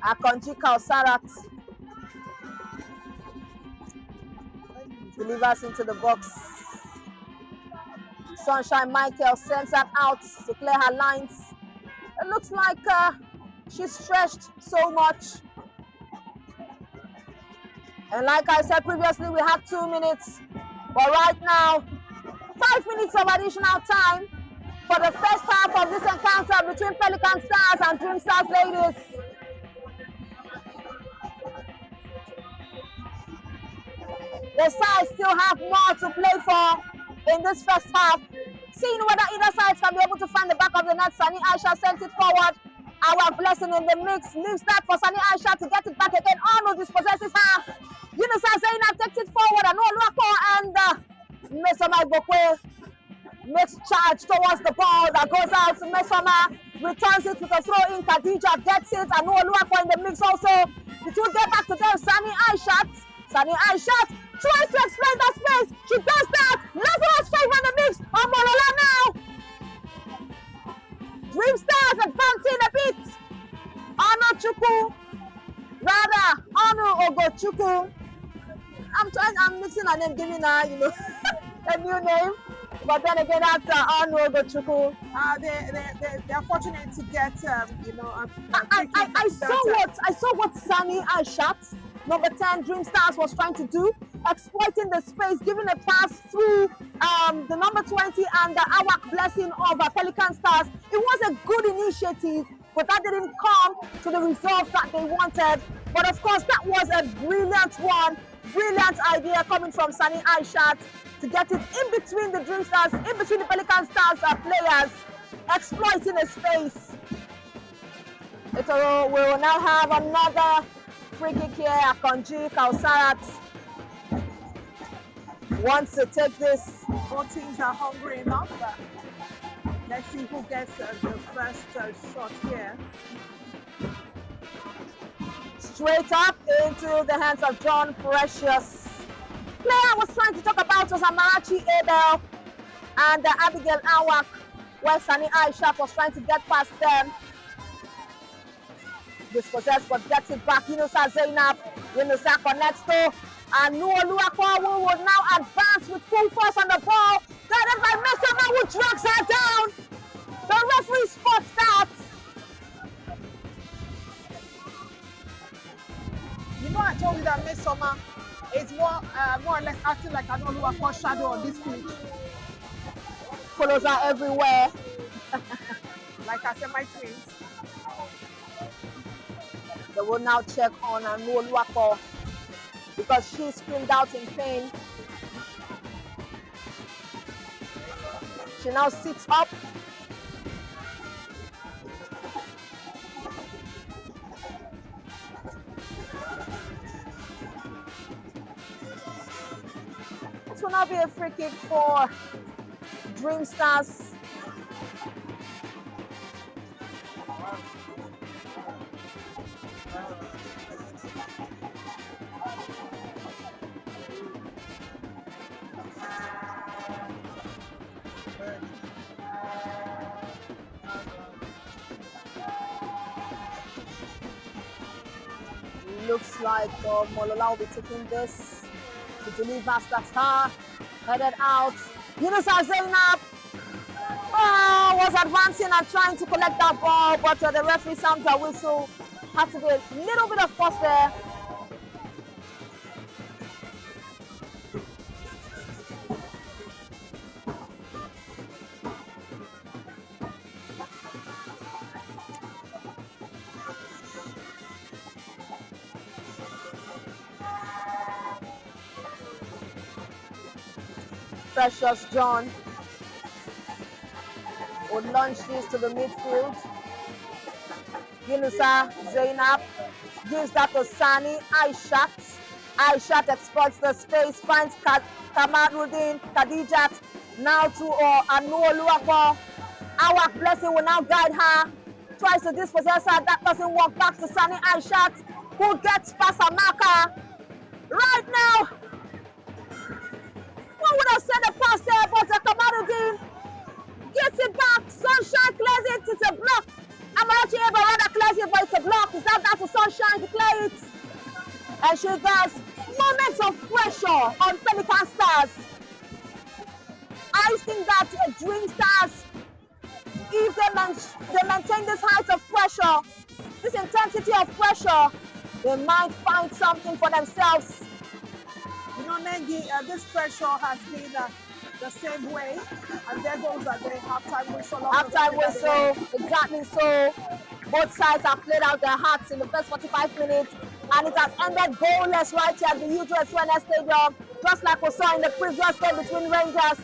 Akonji Kausarat delivers into the box. Sunshine Michael sends that out to clear her lines. It looks like she's stretched so much. And like I said previously, we have 2 minutes. But right now, 5 minutes of additional time for the first half of this encounter between Pelican Stars and Dreamstars ladies. The sides still have more to play for in this first half. Seeing whether either side can be able to find the back of the net. Sani Aisha sent it forward. Our blessing in the mix. Leaves that for Sani Aisha to get it back again. Arnold dispossesses her. Yunusa Zainab takes it forward. And Oluwapo and Mesoma Igbokwe makes charge towards the ball that goes out. Mesoma returns it with a throw in. Khadija gets it. And Oluwapo in the mix also. It will get back to them. Sani Aisha. Sani Aisha tries to explain that space. She does that. Lazarus favor in the mix. Omolola now. Dreamstars advancing a bit. Anu Chukwu. Rather, Anu Ogochukwu. I'm mixing her name, giving her, a new name. But then again, that's Anu Ogochukwu. They're fortunate to get, I saw what Sani Aisha, number 10 Dreamstars, was trying to do, exploiting the space, giving a pass through the number 20 and the Awak Blessing of Pelican Stars. It was a good initiative, but that didn't come to the results that they wanted. But of course, that was a brilliant one, brilliant idea coming from Sani Aisha to get it in between the Dreamstars, in between the Pelican Stars players, exploiting a space. We will now have another free kick here. Akonji Kausarat wants to take this. Both teams are hungry enough. Let's see who gets the first shot here. Straight up into the hands of John Precious. Player I was trying to talk about was Amarachi Abel and Abigail Awak, where Sani Aisha was trying to get past them. Dispossessed but gets it back. Yunusa Zainab. Yunusa connects to Anu Oluwapo, who will now advance with full force on the ball. Guided by Mesoma, who drags her down. The referee spots that. I told you that Mesoma is more or less acting like an Oluwapo shadow on this pitch. Follows her everywhere. Like I said, my twins. They will now check on Anu Oluwapo because she screamed out in pain. She now sits up. This will now be a free kick for Dreamstars. Looks like Molola will be taking this to deliver. That's her headed out. Yunusa Zainab was advancing and trying to collect that ball, but the referee sounds a whistle. Had to be a little bit of force there. Precious John would launch this to the midfield. Yunusa Zainab gives that to Sani Aishat. Aishat exploits the space, finds Kamaruddin, Khadijat, now to Anu Oluwapo. Our Blessing will now guide her, tries to dispossess her, that doesn't work. Back to Sani Aishat, who gets past her marker. Right now, one would have sent a pass there, but Kamaruddin gets it back. Sunshine clears it, it's a block. Amarachi Eba rather clears it, but it's a block. It's not down to Sunshine to clear it. And she does. Moments of pressure on Pelican Stars. I think that Dreamstars, if they maintain this height of pressure, this intensity of pressure, they might find something for themselves. Nengi, this pressure has been the same way, and there goes the halftime whistle. Halftime whistle, exactly so. Both sides have played out their hearts in the first 45 minutes, and it has ended goalless right here at the usual Swene Stadium. just like we saw in the previous game between Rangers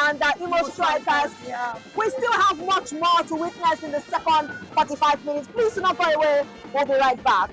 and Imo Strikers. Yeah. We still have much more to witness in the second 45 minutes. Please do not go away. We'll be right back.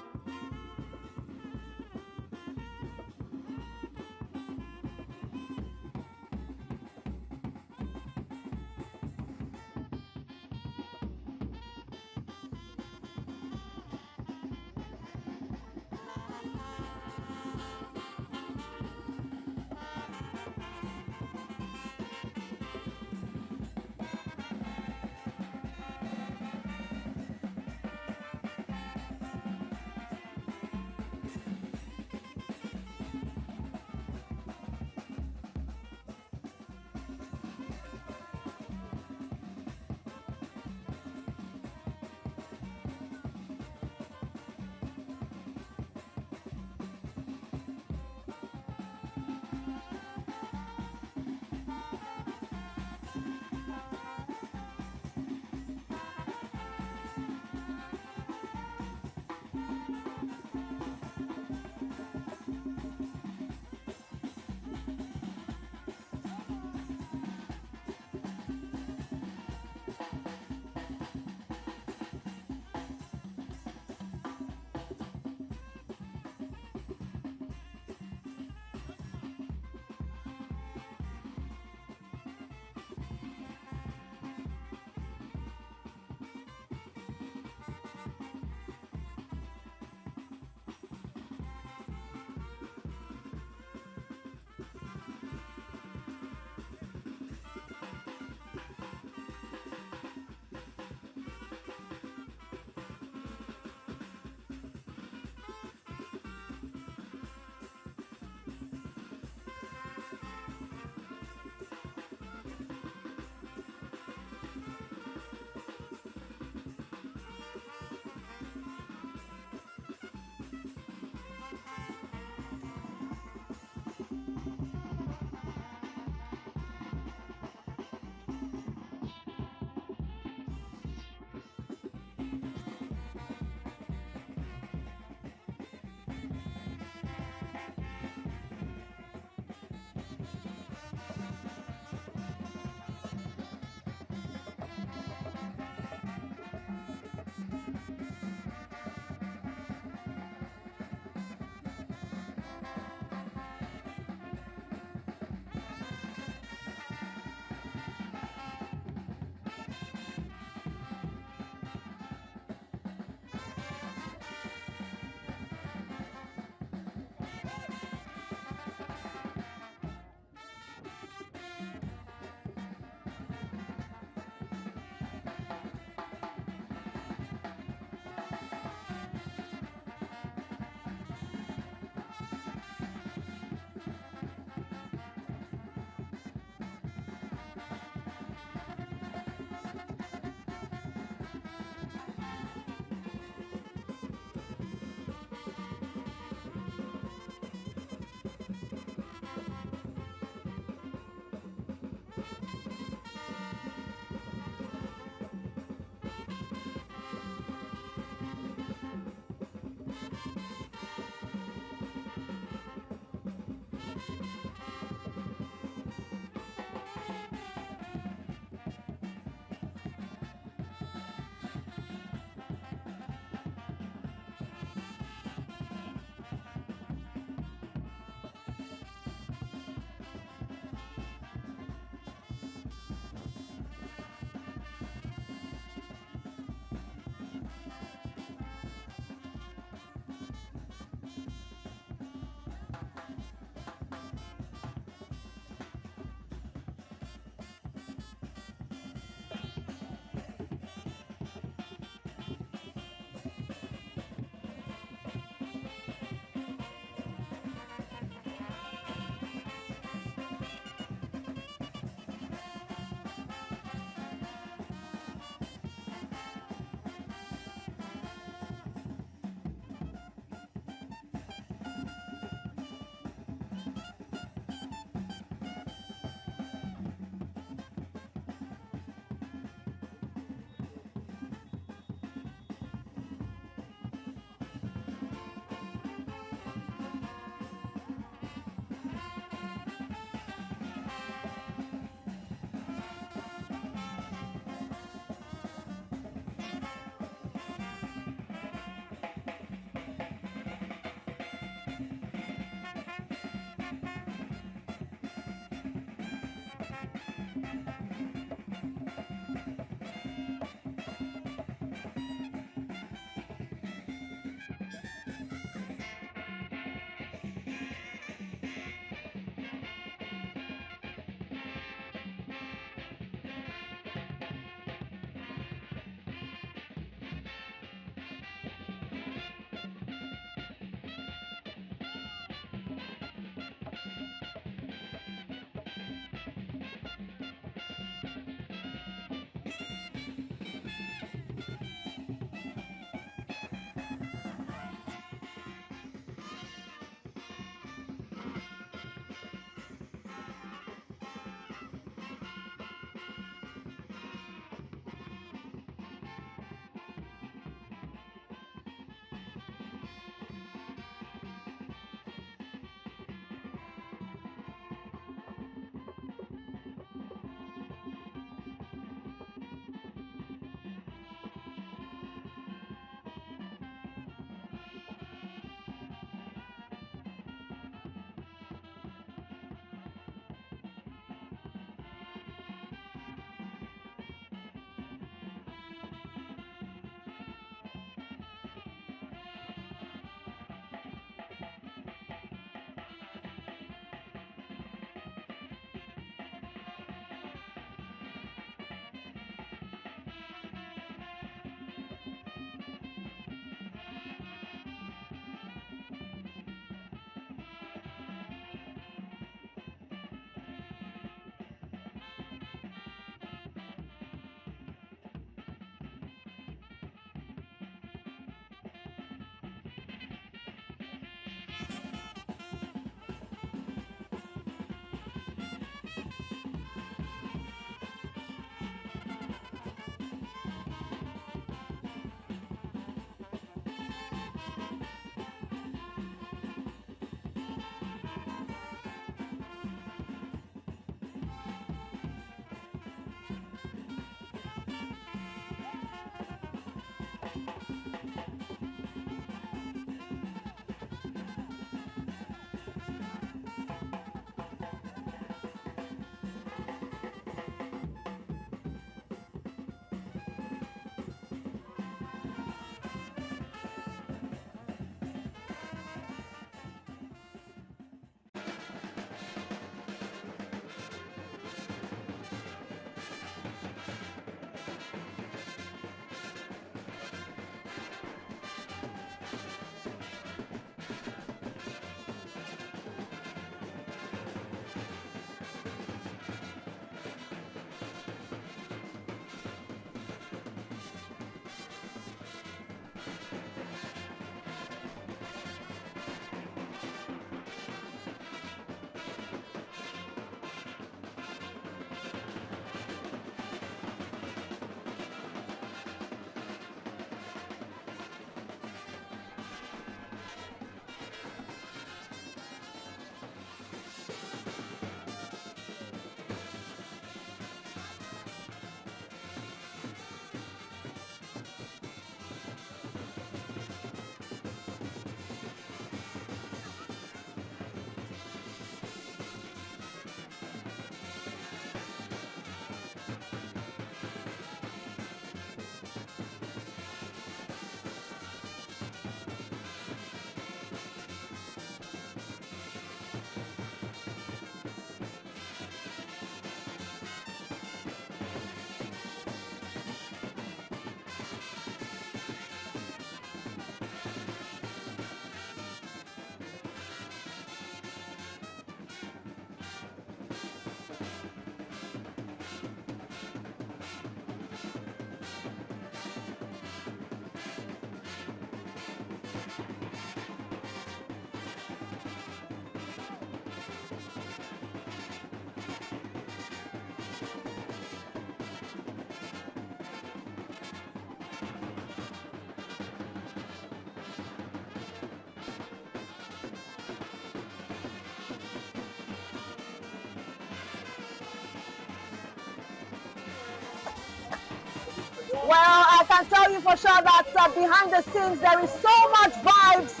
Well, I can tell you for sure that behind the scenes there is so much vibes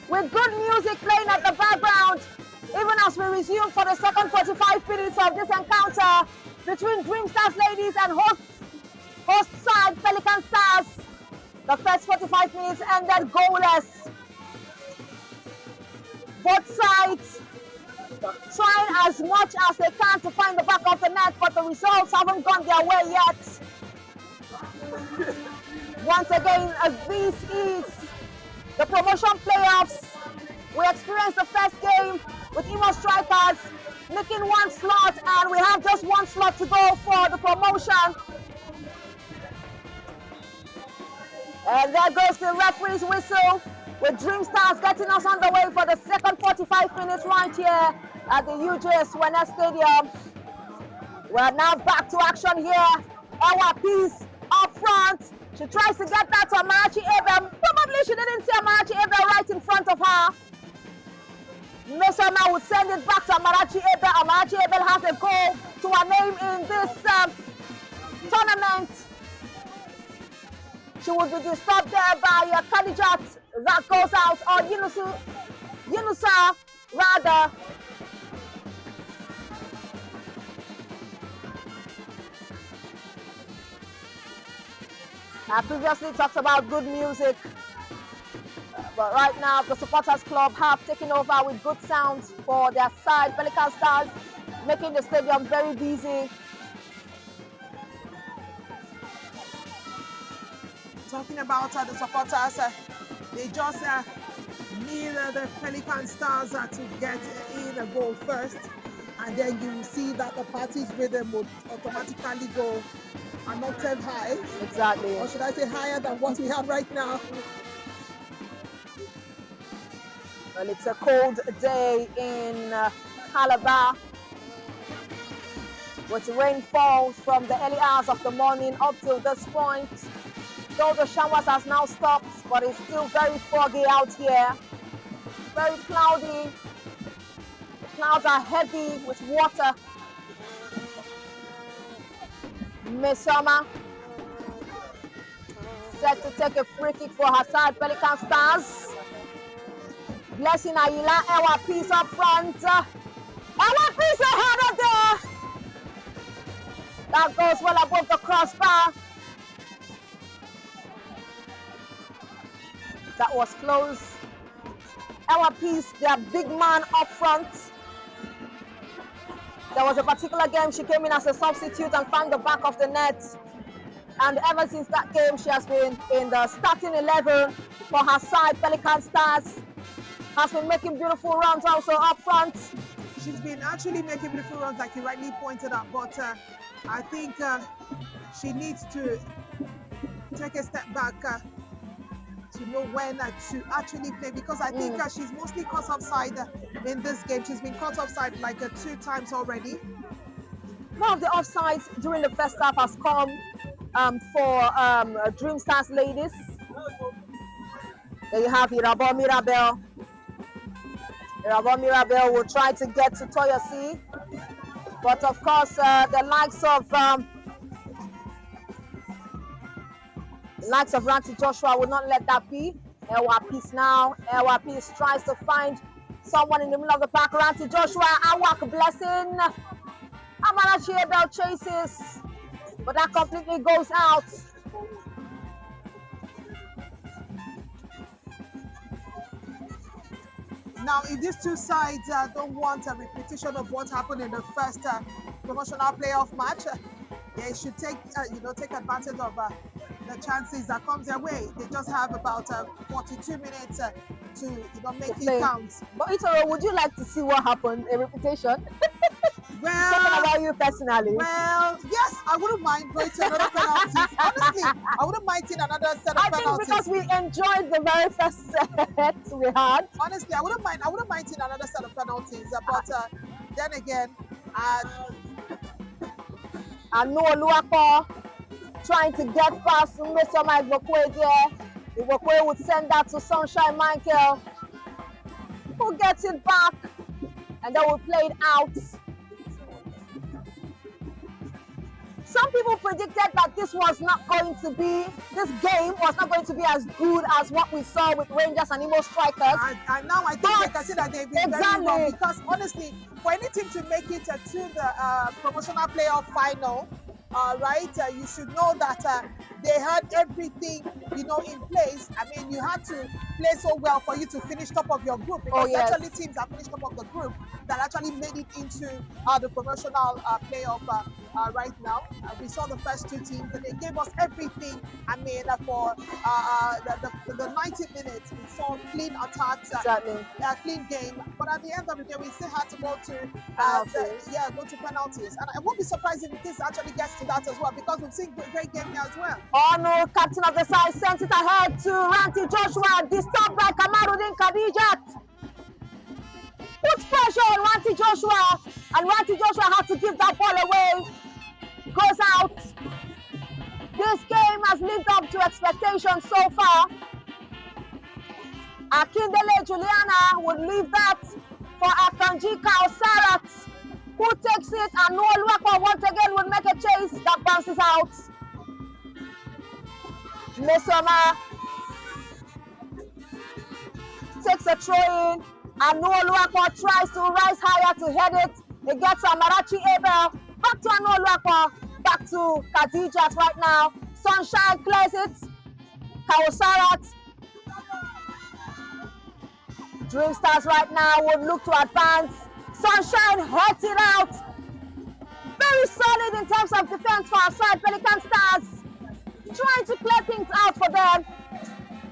with good music playing at the background, even as we resume for the second 45 minutes of this encounter between Dreamstars ladies and host side Pelican Stars. The first 45 minutes ended goalless. Both sides trying as much as they can to find the back of the net, but the results haven't gone their way yet. Once again, this is the promotion playoffs. We experienced the first game with Imo Strikers making one slot, and we have just one slot to go for the promotion. And there goes the referee's whistle, with Dreamstars getting us on the way for the second 45 minutes right here at the UJ Swene Stadium. We're now back to action here. Our piece up front. She tries to get that to Amarachi Abel. Probably she didn't see Amarachi Abel right in front of her. Mesama would send it back to Amarachi Abel. Amarachi Abel has a goal to her name in this tournament. She would be disturbed there by Khadijat that goes out, or Yunusa rather. I previously talked about good music, but right now the supporters club have taken over with good sounds for their side, Pelican Stars, making the stadium very busy. Talking about the supporters, they just need the Pelican Stars to get in a goal first, and then you will see that the party's rhythm would automatically go an octave high. Exactly. Or should I say higher than what we have right now? Well, it's a cold day in Calabar, with rainfall from the early hours of the morning up till this point. Though the showers has now stopped, but it's still very foggy out here. Very cloudy. The clouds are heavy with water. Mesama set to take a free kick for her side, Pelican Stars. Blessing Ayila, our piece up front. Our piece ahead of there. That goes well above the crossbar. That was close. Our piece, their big man up front. There was a particular game she came in as a substitute and found the back of the net. And ever since that game, she has been in the starting 11 for her side, Pelican Stars. Has been making beautiful runs also up front. She's been actually making beautiful runs, like you rightly pointed out, but I think she needs to take a step back to know when to actually play, because I think she's mostly caught offside in this game. She's been caught offside like 2 times already. One of the offsides during the first half has come for Dreamstars ladies. There you have Irabo Mirabel. Irabo Mirabel will try to get to Toyosi, but of course the likes of Ranti Joshua will not let that be. Ewa Peace now. Ewa Peace tries to find someone in the middle of the park. Ranti Joshua, Awak Blessing. Amarachi Abel chases, but that completely goes out. Now, if these two sides don't want a repetition of what happened in the first promotional playoff match, they should take advantage of the chances that comes their way. They just have about 42 minutes to make it count. But Itoro, would you like to see what happened? A reputation? Well, talking about you personally. Well, yes, I wouldn't mind going to another penalty. Honestly, I wouldn't mind seeing another set of penalties. I think because we enjoyed the very first set we had. Honestly, I wouldn't mind seeing another set of penalties. But then again, Anu Oluwapo trying to get past Mr. Mike Bokwe there. Bokwe would send that to Sunshine Michael, who gets it back, and then we play it out. Some people predicted that this game was not going to be as good as what we saw with Rangers and Imo Strikers. And now I think they can see that they've been very wrong, because honestly, for any team to make it to the promotional playoff final, you should know that they had everything, in place. I mean, you had to play so well for you to finish top of your group, because actually teams that finished top of the group that actually made it into the promotional playoff right now. We saw the first two teams, and they gave us everything. I mean, for the 90 minutes, we saw clean attacks, clean game. But at the end of the day, we still had to go to penalties. And I won't be surprised if this actually gets to that as well, because we've seen great game here as well. Oh no, captain of the side sent it ahead to Ranti Joshua, disturbed by Kamaruddin Khadijat. Puts pressure on Ranti Joshua, and Ranti Joshua had to give that ball away. Goes out. This game has lived up to expectations so far. Akindele Juliana would leave that for Akanji Kausarat, who takes it, and Noel Wakwa once again would make a chase that bounces out. Mesoma takes a throw in, and Noel Wakwa tries to rise higher to head it. It gets Amarachi Abel. Back to Noel Wakwa, back to Khadijat right now. Sunshine clears it. Kausarat. Dreamstars right now would look to advance. Sunshine hurts it out. Very solid in terms of defense for our side, Pelican Stars. Trying to clear things out for them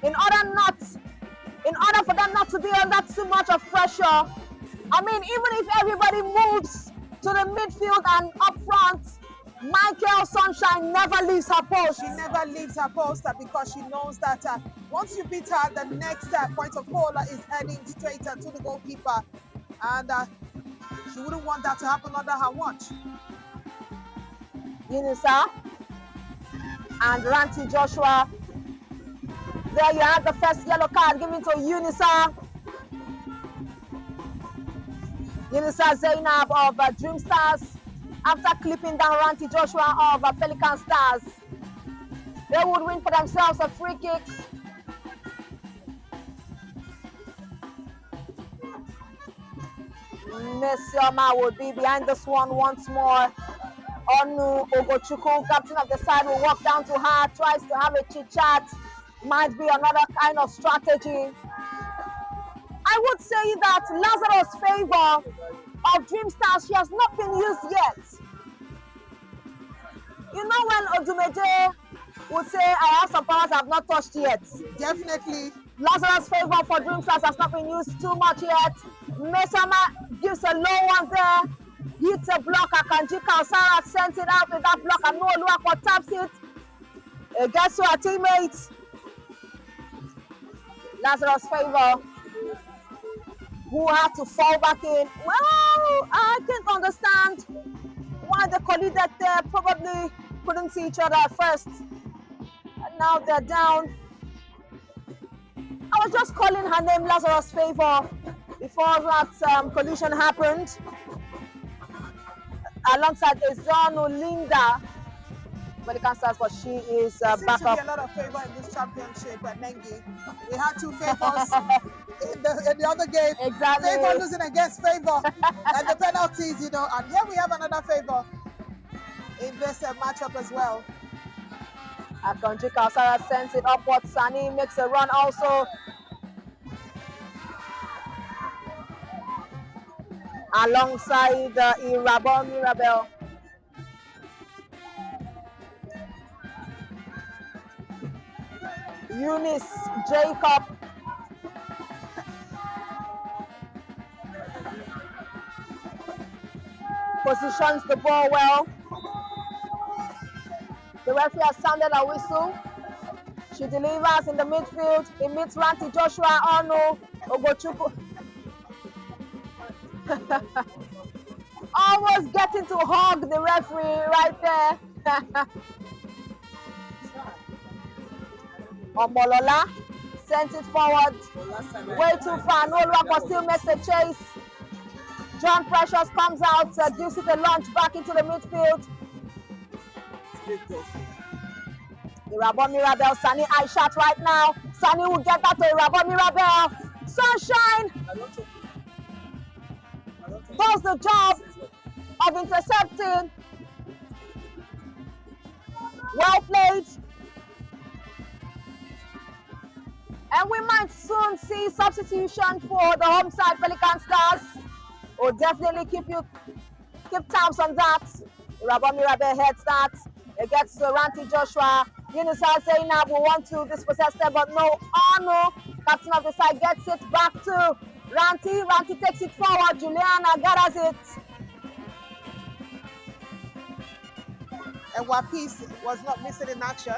in order for them not to be under too much of pressure. I mean, even if everybody moves to the midfield and up front, Michael Sunshine never leaves her post. She never leaves her post because she knows that once you beat her, the next point of goal is heading straight to the goalkeeper. And she wouldn't want that to happen under her watch. Unisa and Ranti Joshua. There you have the first yellow card given to Unisa. Unisa Zainab of Dreamstars, after clipping down Ranti Joshua of Pelican Stars. They would win for themselves a free kick. Nesioma would be behind this one once more. Onu Ogochukwu, captain of the side, will walk down to her, tries to have a chit-chat. Might be another kind of strategy. I would say that Lazarus Favor of Dreamstars, she has not been used yet. You know when Odumede would say, I have some powers I have not touched yet. Definitely. Lazarus Favor for Dreamstars has not been used too much yet. Mesama gives a low one there. Hits a block. Akanji Kausara sends it out with that block, and Noah Luakwa taps it. It gets to her teammates. Lazarus Favor, who had to fall back in. Well, I can't understand why the collided there. Probably couldn't see each other at first. And now they're down. I was just calling her name Lazarus Favor before that collision happened. Alongside Ezonu Linda, Pelican Stars, but she is back up. There seems to be a lot of favor in this championship at Nengi. We had two favors in the other game. Exactly. Favor losing against favor and the penalties, and here we have another favor in this matchup as well. Akanji Kausara sends it upwards. Sani makes a run also. Alongside Irabel Mirabel. Eunice Jacob. Positions the ball well. The referee has sounded a whistle. She delivers in the midfield. It meets Ranti Joshua, Ono, Ogochukwu. Almost getting to hug the referee right there. Omolola sends it forward. Way too far. No Luakwa still makes a chase. John Precious comes out, gives it a launch back into the midfield. Irabor Mirabel, Sunny eye shot right now. Sunny will get that to Irabor Mirabel. Sunshine does the job of intercepting. Well played. And we might soon see substitution for the home side Pelican Stars. We'll definitely keep tabs on that. Irabor Mirabel heads that. It gets to Ranti Joshua. Unisa Zainab will want to dispossess them, but no. Arno, captain of the side, gets it back to Ranti. Ranti takes it forward. Juliana gathers it. And Wapis was not missing in action.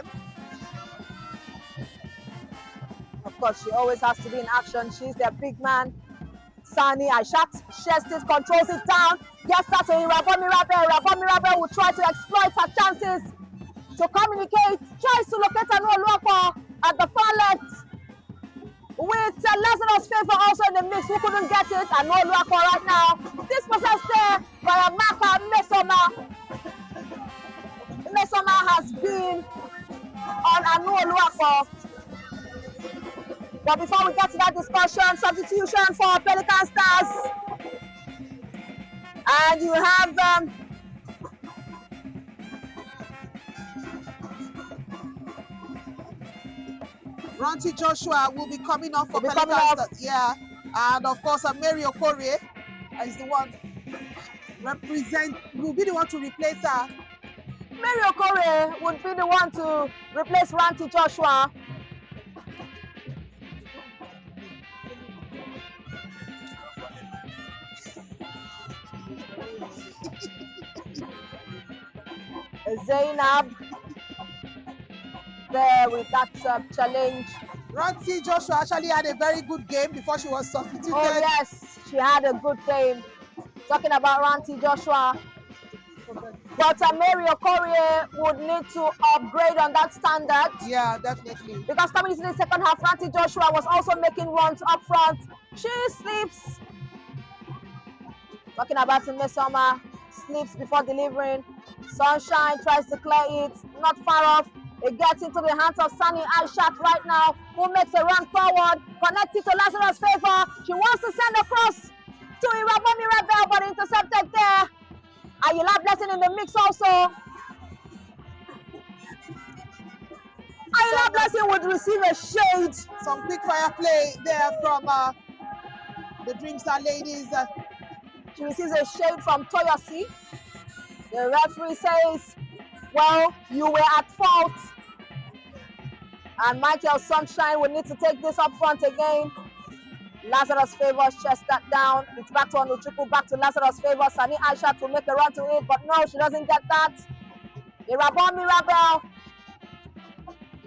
Of course, she always has to be in action. She's their big man. Sani Aishat shares it, controls it down, gets that to Irabor Mirabel. Irabor Mirabel will try to exploit her chances to communicate, tries to locate Nwfl at the far left. With Lazarus Favor also in the mix, who couldn't get it, and Nwfl right now. This possessed there by a marker, Mesoma. Mesoma has been on Nwfl. But before we get to that discussion, substitution for Pelican Stars. And you have Ranti Joshua will be coming off for Pelican Stars. Yeah. And of course, Mary Okorie is the one will be the one to replace her. Mary Okorie would be the one to replace Ranti Joshua. Zainab there with that challenge. Ranti Joshua actually had a very good game before she was substituted. Oh yes, she had a good game. Talking about Ranti Joshua. But Mary Okorie would need to upgrade on that standard. Yeah, definitely. Because coming into the second half, Ranti Joshua was also making runs up front. She sleeps. Talking about Mesoma, sleeps before delivering. Sunshine tries to clear it, not far off. It gets into the hands of Sunny Aishat right now, who makes a run forward, connected to Lazarus Favor. She wants to send across to Irabor Mirabel, but intercepted there. Ayula Blessing in the mix also. Ayula Blessing would receive a shade. Some quick fire play there from the Dreamstar ladies. She receives a shade from Toyosi. The referee says, well, you were at fault. And Michael Sunshine will need to take this up front again. Lazarus Favor chests that down. It's back to Onuchukwu, back to Lazarus Favor. Sani Aisha to make a run to it, but no, she doesn't get that. Irabor Mirabel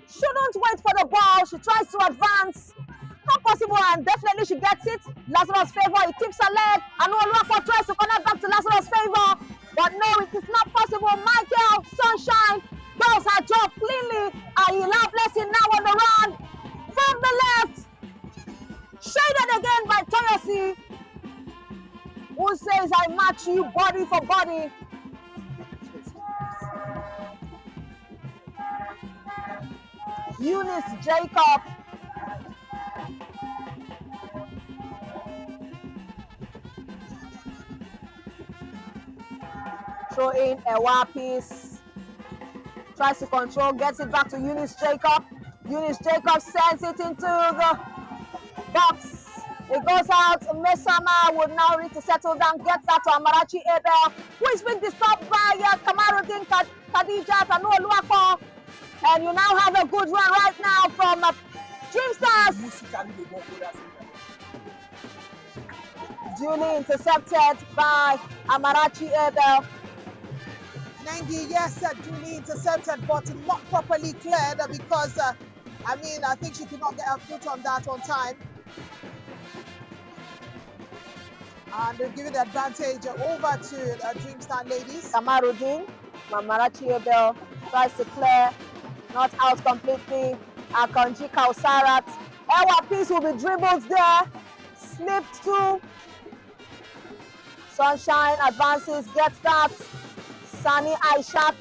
shouldn't wait for the ball. She tries to advance. Not possible, and definitely she gets it. Lazarus Favor, he tips her leg. And Nwfl tries to connect back to Lazarus Favor. But no, it is not possible. Michael Sunshine does her job cleanly. Ayula Blessing now on the run from the left. Shaded again by Toyosi, who says, I match you body for body. Eunice Jacob. Throw in a Wapis. Tries to control, gets it back to Eunice Jacob. Eunice Jacob sends it into the box. It goes out. Mesama would now need to settle down, gets that to Amarachi Abel, who is being disturbed by Kamaruddin Khadija and Nwfl. And you now have a good run right now from Dreamstars. Duly intercepted by Amarachi Abel. Nengi, yes, duly intercepted, but not properly cleared because, I think she could not get her foot on that on time. And they'll give it the advantage over to the Dreamstar ladies. Kamaruddin, Amarachi Abel tries to clear, not out completely. Akanji Kausarat. Ewa Peace will be dribbled there. Slipped to. Sunshine advances, gets that. Sani Aishat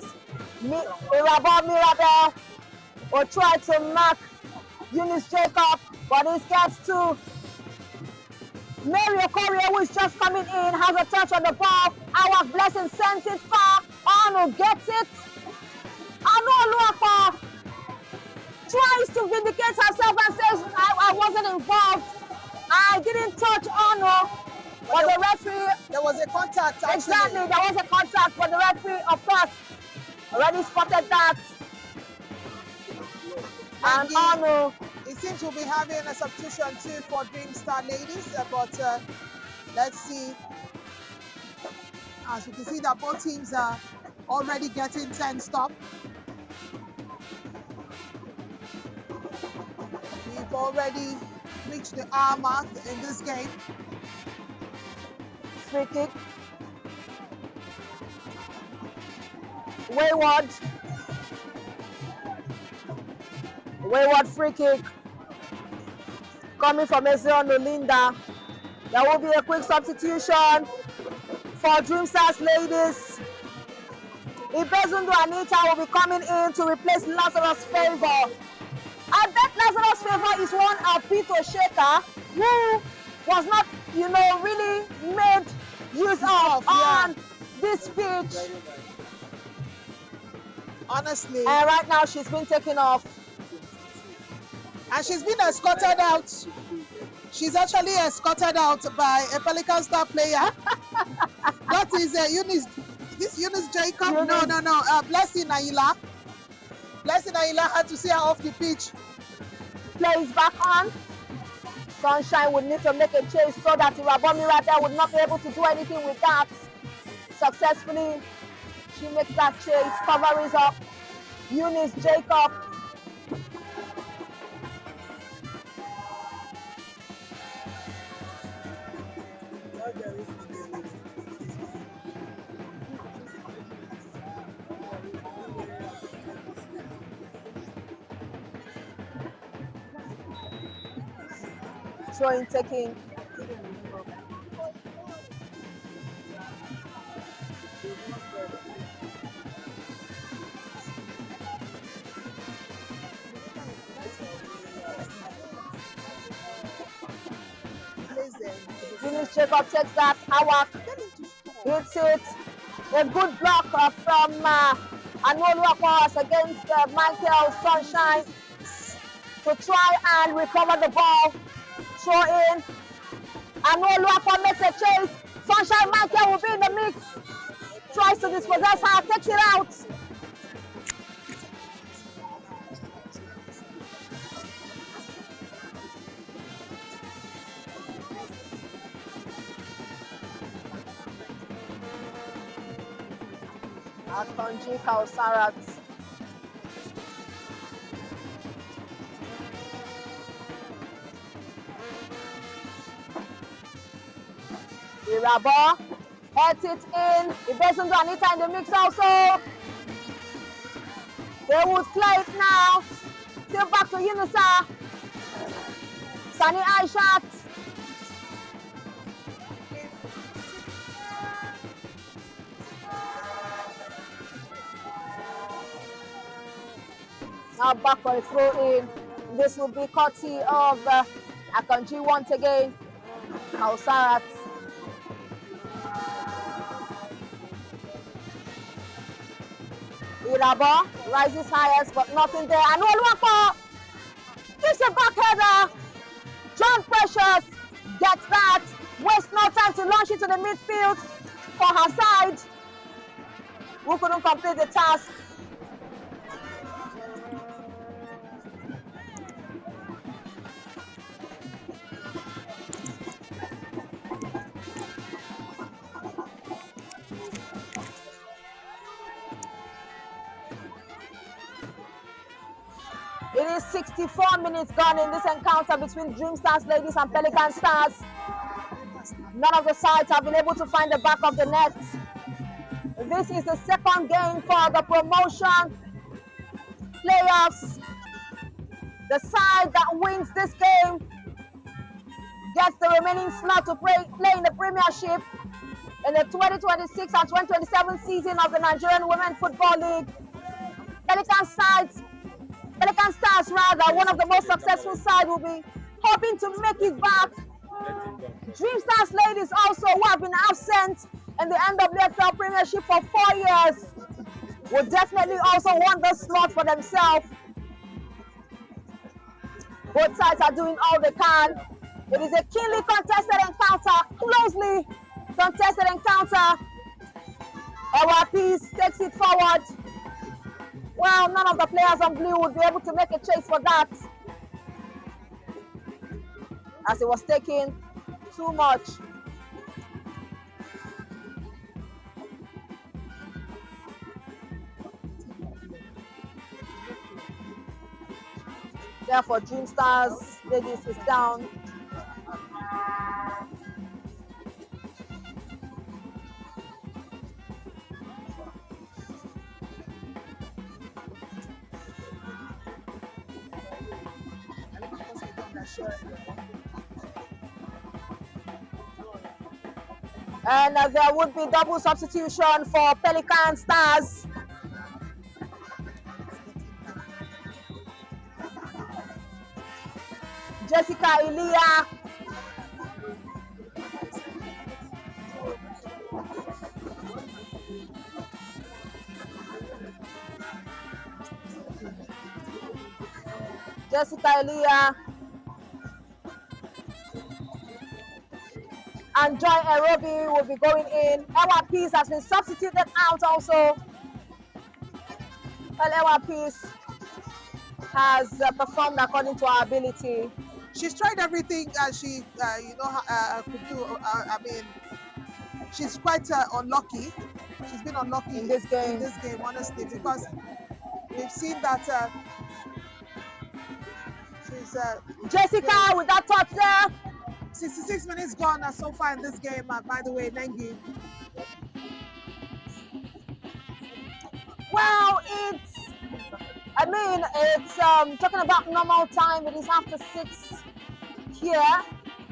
Irabor Mirabel will try to mark Eunice Jacob, but this gets to Mary Okorie, who is just coming in, has a touch on the ball. Our Blessing sends it far. Arno gets it. Anu Oluwapo tries to vindicate herself and says, I wasn't involved. I didn't touch Arno. But the referee... There was a contact, actually. Exactly, there was a contact, but the referee, of course, already spotted that. And Arno... It seems we'll be having a substitution too for Dreamstar ladies, but let's see. As you can see that both teams are already getting tensed up. We've already reached the hour mark in this game. Free kick. Wayward free kick. Coming from Ezion Olinda. There will be a quick substitution for Dreamstars ladies. Ibezundu Anita will be coming in to replace Lazarus Favor. I bet Lazarus Favor is one of Peter Shaker who was not, really made use of on this pitch. Honestly. And right now she's been taken off. And she's been escorted out. She's actually escorted out by a Pelican star player. That is Eunice. This Eunice Jacob? Eunice. No. Blessing Naila. Blessing Naila had to see her off the pitch. Play is back on. Sunshine would need to make a chase so that Irabor Mirabel would not be able to do anything with that. Successfully, she makes that chase, covers up. Eunice Jacob. Throwing, taking. Eunice Jacob takes that. Awak hits it. A good block from Anoluakos against Michael Sunshine to try and recover the ball. Throw in. Anoluakos makes a chase. Sunshine Michael will be in the mix. Tries to dispossess her, takes it out. Akonji Kausarat. Irabor heads it in. Ibezundu Anita in the mix also. They would clear it now. Still back to Yunusa. Sani Aishat. Now back for a throw in. This will be courtesy of Akonji once again. Kausarat. Irabor rises highest, but nothing there. And Oluwapo gives a back header. John Precious gets that. Waste no time to launch into the midfield for her side, who couldn't complete the task. It is 64 minutes gone in this encounter between Dreamstars ladies and Pelican Stars. None of the sides have been able to find the back of the net. This is the second game for the promotion playoffs. The side that wins this game gets the remaining slot to play in the Premiership in the 2026 and 2027 season of the Nigerian Women Football League. Pelican Stars rather, one of the most successful sides, will be hoping to make it back. Dreamstars ladies also, who have been absent in the NWFL Premiership for 4 years, will definitely also want the slot for themselves. Both sides are doing all they can. It is a keenly contested encounter, closely contested encounter. LRPs takes it forward. Well, none of the players on blue would be able to make a chase for that, as it was taking too much. Therefore, Dreamstars ladies is down. And there would be double substitution for Pelican Stars. Jessica Elia. Jessica Elia. And Joy Aerobi will be going in. Ewa Peace has been substituted out also. Well, Ewa Peace has performed according to her ability. She's tried everything she, could do. I mean, she's quite unlucky. She's been unlucky in this game, honestly, because we've seen that she's... Jessica with that touch there. 66 minutes gone so far in this game, by the way, Nengi. Well, it's talking about normal time. It is after 6 here,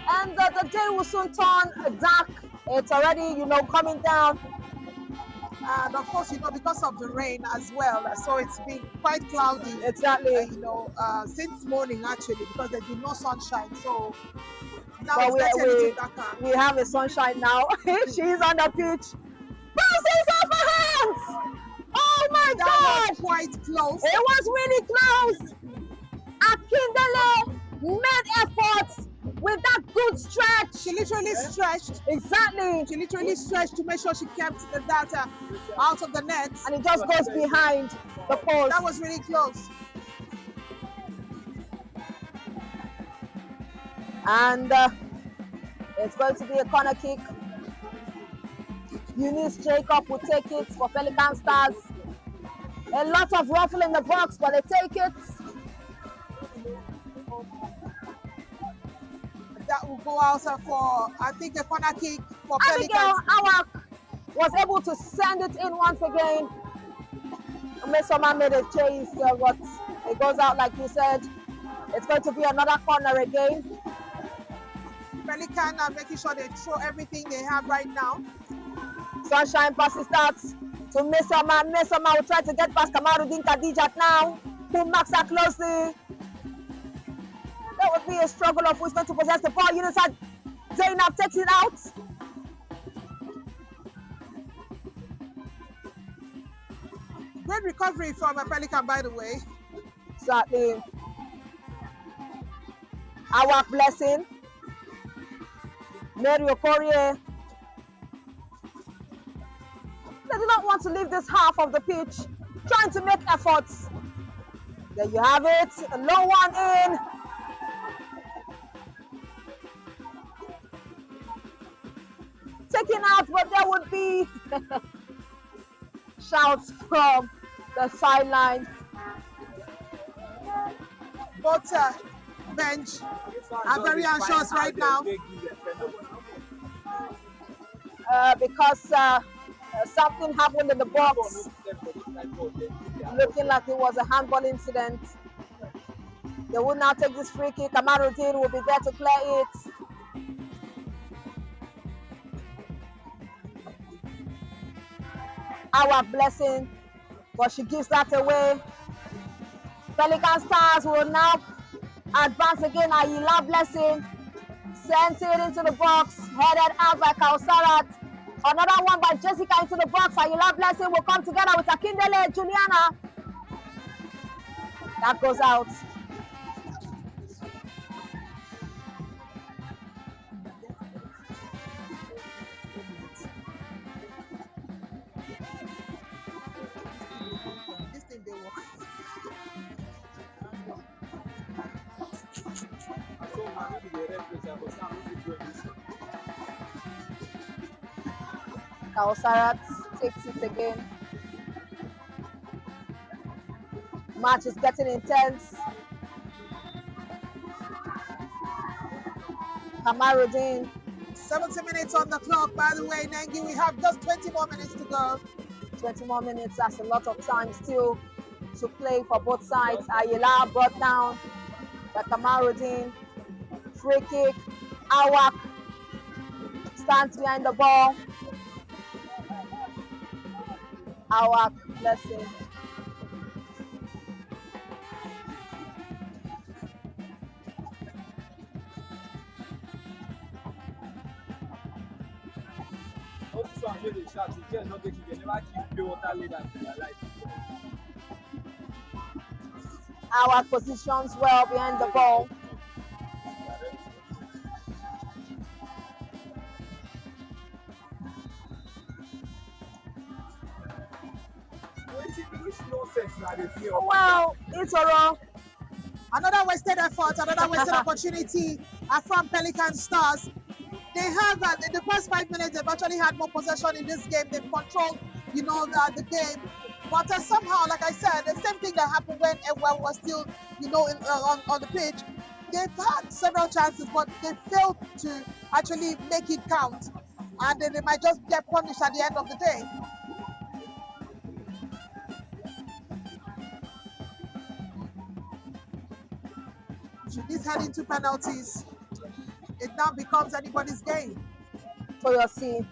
and the day will soon turn dark. It's already, coming down. And of course, because of the rain as well, so it's been quite cloudy. Exactly. Since morning actually, because there's been no sunshine. So now we have a sunshine now. She's on the pitch. Bounces off her hands. Oh my God! That was quite close. It was really close. Akindele made efforts with that good stretch. She literally stretched. Exactly. She literally stretched to make sure she kept the data out of the net. And it just goes behind the post. That was really close. And it's going to be a corner kick. Eunice Jacob will take it for Pelican Stars. A lot of ruffle in the box, but they take it. That will go out for, I think, a corner kick for Pelican. Abigail Awak was able to send it in once again. Mesoma made a chase, but it goes out like you said. It's going to be another corner again. Pelican are making sure they throw everything they have right now. Sunshine passes that to Mesoma. Mesoma will try to get past Kamaruddin Khadijat now, who marks her closely. There would be a struggle of who's going to possess the ball. Unisad Zainab takes it out. Great recovery from a Pelican, by the way. Certainly. Our blessing. Mary Okorie. They do not want to leave this half of the pitch, trying to make efforts. There you have it. A low one in. Taken out, but there would be shouts from the sideline. Both bench are very anxious right now. Because something happened in the box, looking like it was a handball incident. They will now take this free kick. Kamaruddin will be there to clear it. Our blessing but she gives that away. Pelican Stars will now advance again. Ayila Blessing sends it into the box, headed out by Kausarat. Another one by Jessica into the box. Ayila Blessing will come together with Akindele Juliana. That goes out. This thing they work. Kausarat takes it again. Match is getting intense. Kamaruddin. 70 minutes on the clock, by the way, Nengi. We have just 20 more minutes to go. 20 more minutes, that's a lot of time still to play for both sides. Ayila brought down by Kamaruddin. Free kick. Awak stands behind the ball. Awak Blessing. Awak positions well behind the ball. Well, it's a wrong. Another wasted effort, another wasted opportunity from Pelican Stars. They have, in the first 5 minutes, they've actually had more possession in this game. They've controlled, the game. But somehow, like I said, the same thing that happened when Nwfl was still, on the pitch. They've had several chances, but they failed to actually make it count. And then they might just get punished at the end of the day. Should this head into penalties, it now becomes anybody's game. Toyosi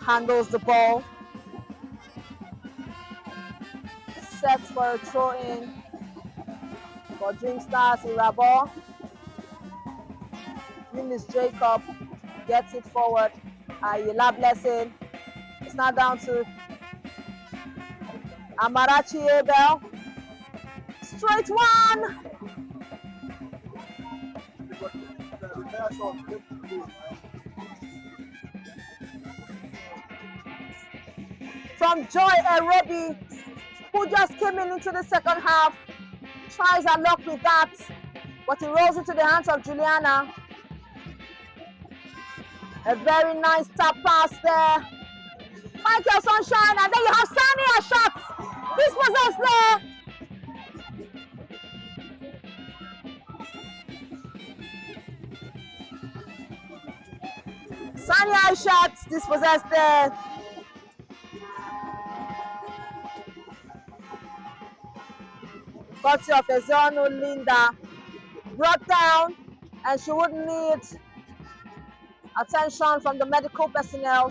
handles the ball. Sets for a throw in for Dreamstars. Irabo. Eunice Jacob gets it forward. Ayila Blessing. It's now down to Amarachi Abel. Straight one. From Joy Arobi, who just came into the second half, tries her luck with that, but it rolls into the hands of Juliana. A very nice tap pass there. Michael Sunshine, and then you have Sania shot. This was us there. Sania shots dispossessed there. Courtesy of Ezeonu Linda, brought down, and she would need attention from the medical personnel.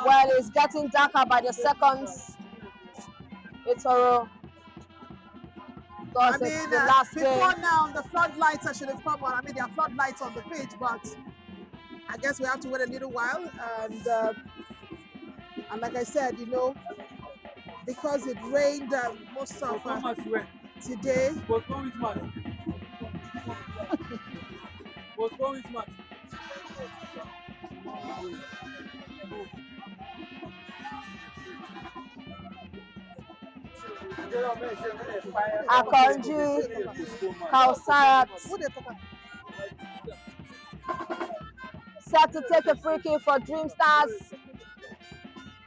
Well, it's getting darker by the seconds. It's a I mean, it's the last before game. now, the floodlights should have come on. I mean, there are floodlights on the pitch, but I guess we have to wait a little while. And like I said, because it rained most of today. Akonji, Kausarat set to take a free kick for Dreamstars.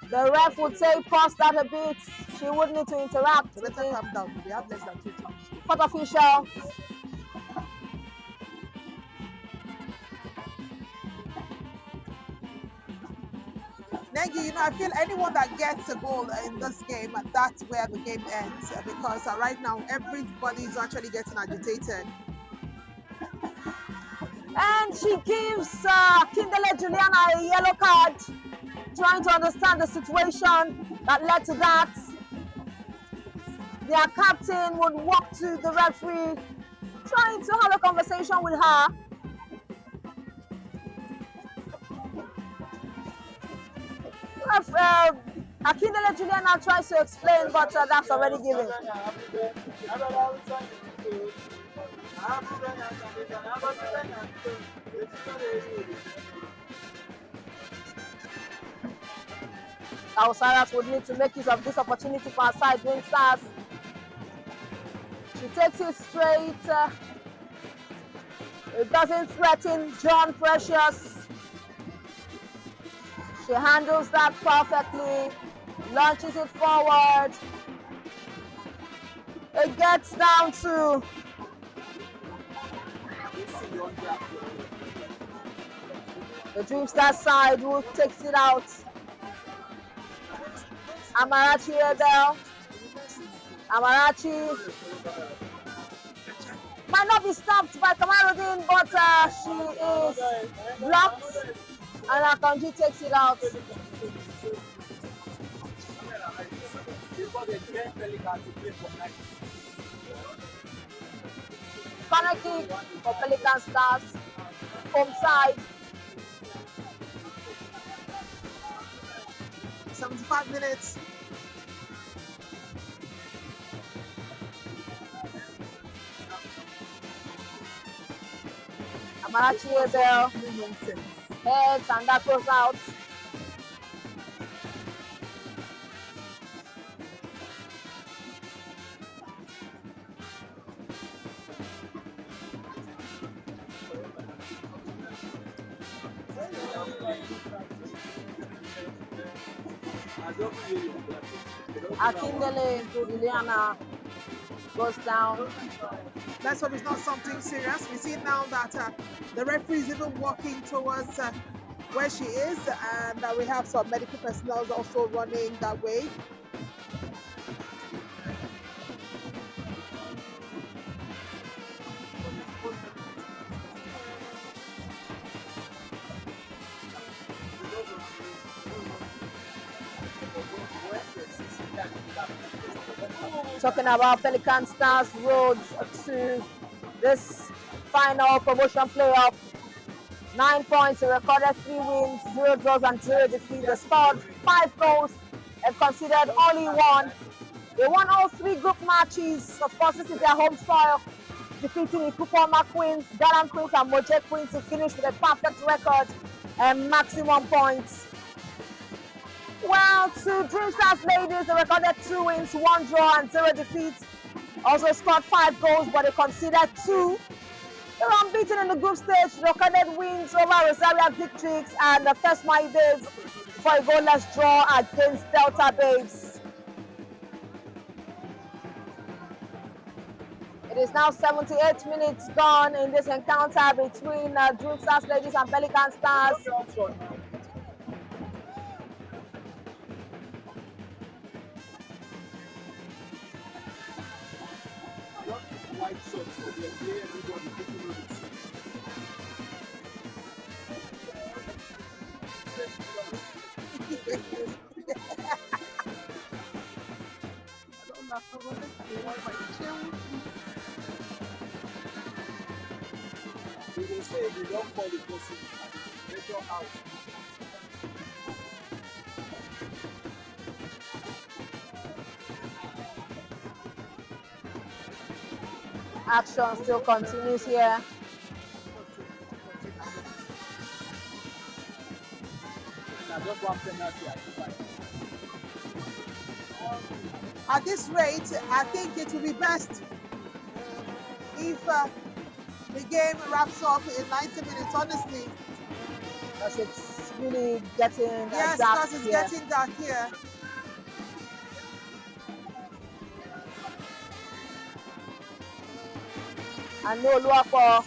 The ref would say pause that a bit. She would need to interact with the calm down. We have less than 2 minutes. court official. Nengi, you know, I feel anyone that gets a goal in this game, that's where the game ends. Because right now, everybody is actually getting agitated. And she gives Kindele Juliana a yellow card, trying to understand the situation that led to that. Their captain would walk to the referee, trying to have a conversation with her. Akindele Juliana tries to explain, but that's already given. Osiris would need to make use of this opportunity for her side, Dreamstars. She takes it straight. It doesn't threaten John Precious. She handles that perfectly, launches it forward. It gets down to the Dreamstars side, who takes it out. Amarachi Ebel. Amarachi might not be stopped by Kamaruddin, but she is blocked, and Akanji takes it out. Corner kick for Pelican Stars, home side. 75 minutes. Amarachi Ebel heads and that goes out. Akindele Juliana goes down. Let's hope it's not something serious. We see now that the referee is even walking towards where she is, and we have some medical personnel also running that way. Talking about Pelican Stars roads to this final promotion playoff. 9 points, they recorded 3 wins, 0 draws and 0 defeats. They scored 5 goals and conceded only 1. They won all 3 group matches. Of course, this is their home soil, defeating Ikupoma Queens, Galan Queens and Moje Queens to finish with a perfect record and maximum points. Well, to Dreamstars ladies, they recorded 2 wins, 1 draw and 0 defeats. Also scored 5 goals, but they conceded 2. They were unbeaten in the group stage, recorded wins over Rosaria Victrix and the First My Babes for a goalless draw against Delta Babes. It is now 78 minutes gone in this encounter between Dreamstars ladies and Pelican Stars. They say if you don't call the person, let your house. Action still continues here. Just one penalty. At this rate, I think it will be best if the game wraps up in 90 minutes, honestly. Because it's really getting yes, dark because it's here. getting dark here. And no Luapo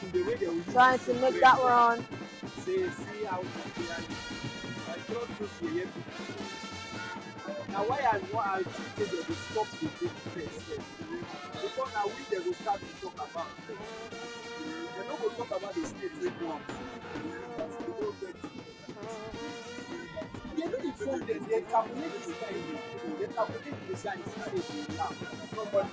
trying to make that run. See how I cannot just hear people. Now why I think say they will stop the game first because now we they will start to talk about first. They no go talk about the state wey go am. They no dey form them, they calculate the time, they calculate the size state now. Nobody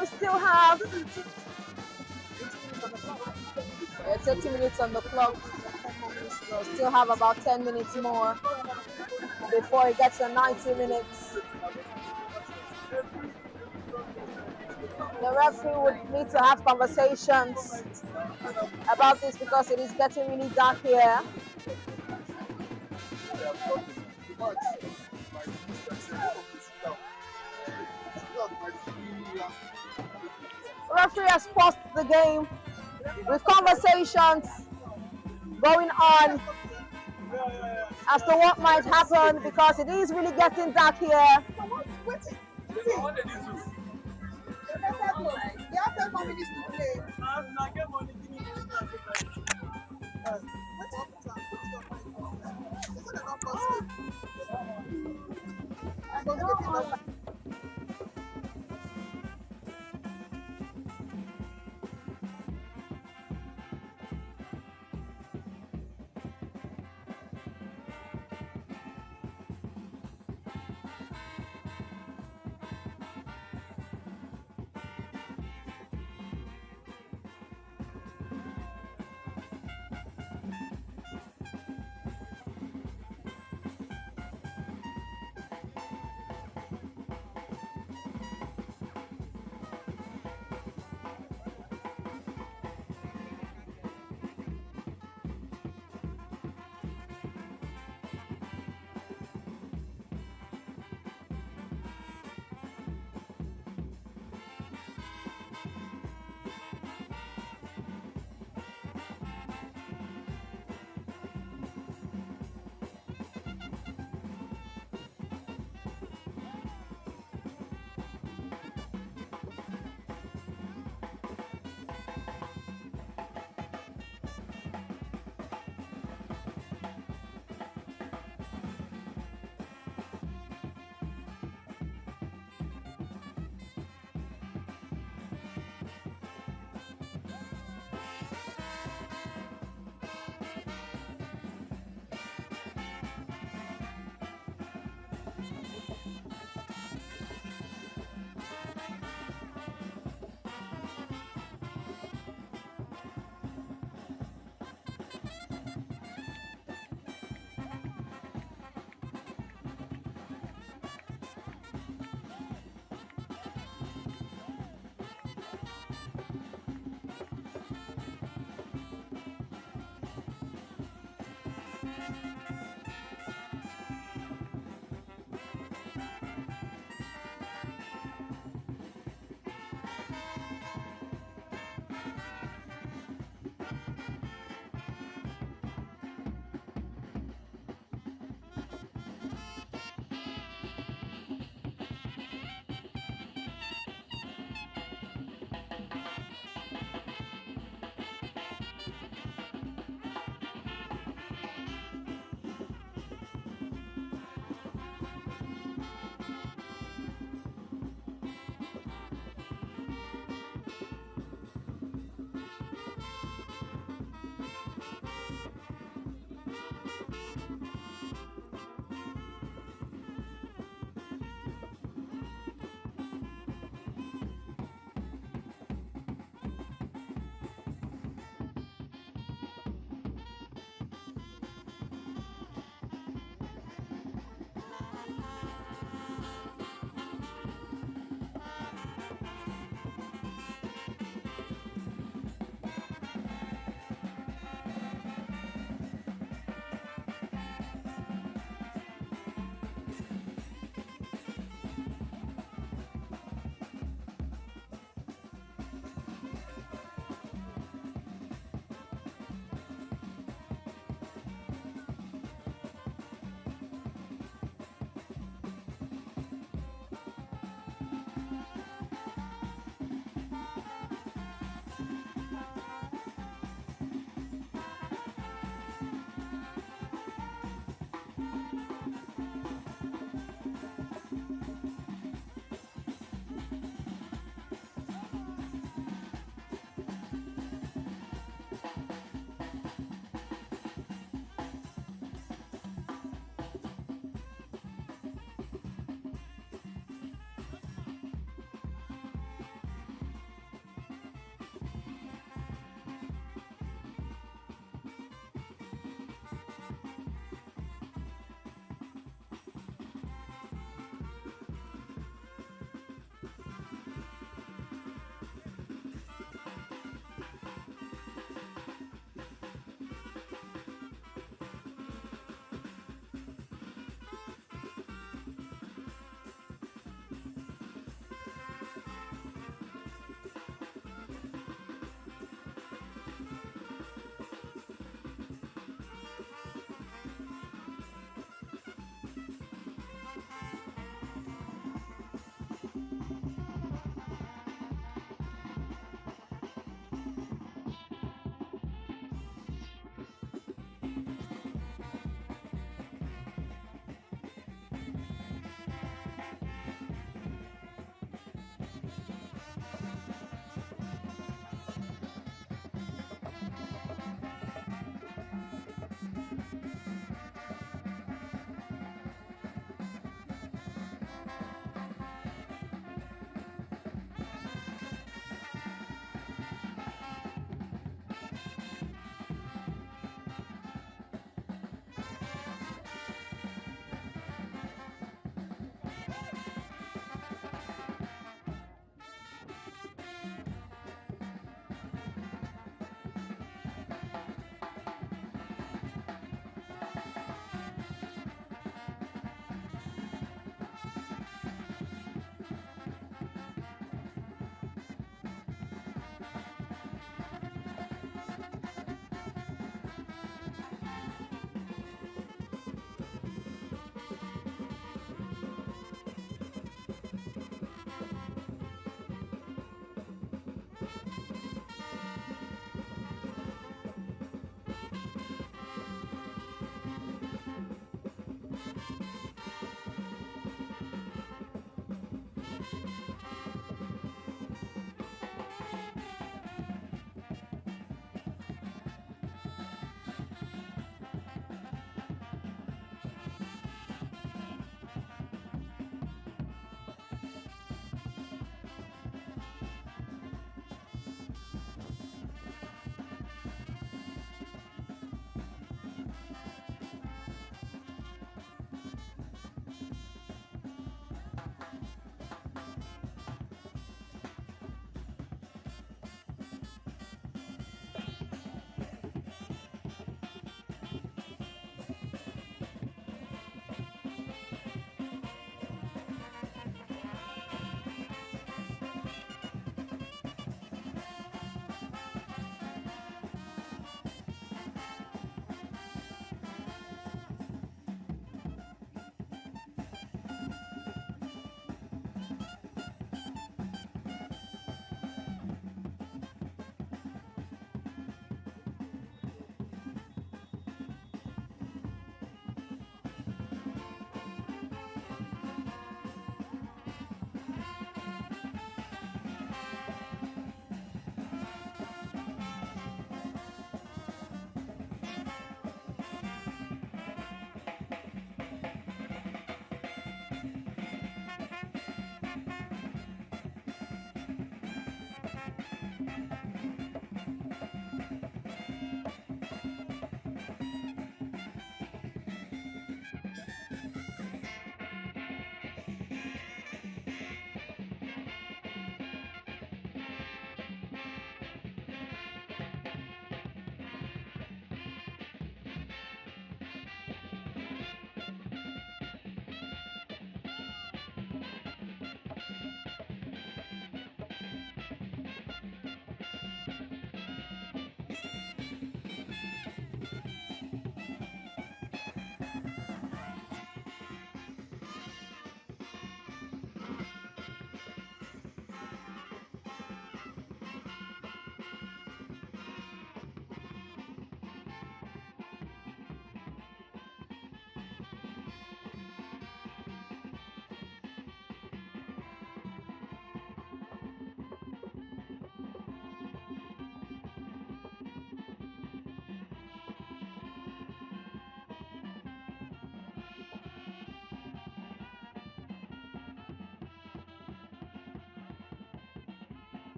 We still have 30 minutes on the clock. So still have about 10 minutes more before it gets to 90 minutes. The referee would need to have conversations about this because it is getting really dark here. The referee has paused the game with conversations going on as to what might happen because it is really getting dark here. They have 10 more minutes to play.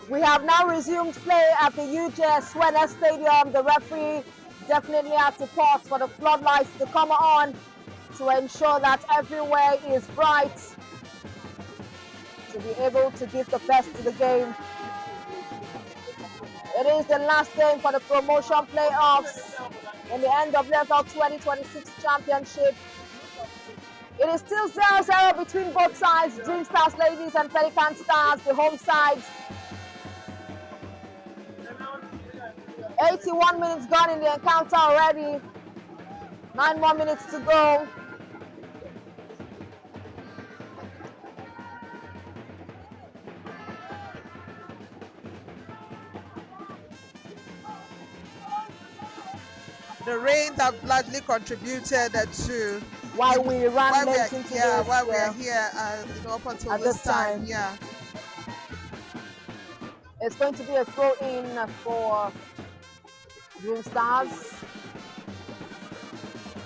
We have now resumed play at the UJS Swena Stadium. The referee definitely had to pause for the floodlights to come on to ensure that everywhere is bright to be able to give the best to the game. It is the last game for the promotion playoffs in the NWFL 2026 championship. It is still 0-0 between both sides, Dreamstars ladies and Pelican Stars, the home sides. 81 minutes gone in the encounter already. 9 more minutes to go. The rains have largely contributed to why we ran late into this. Why we are here, up until at this time. Yeah. It's going to be a throw-in for Dreamstars.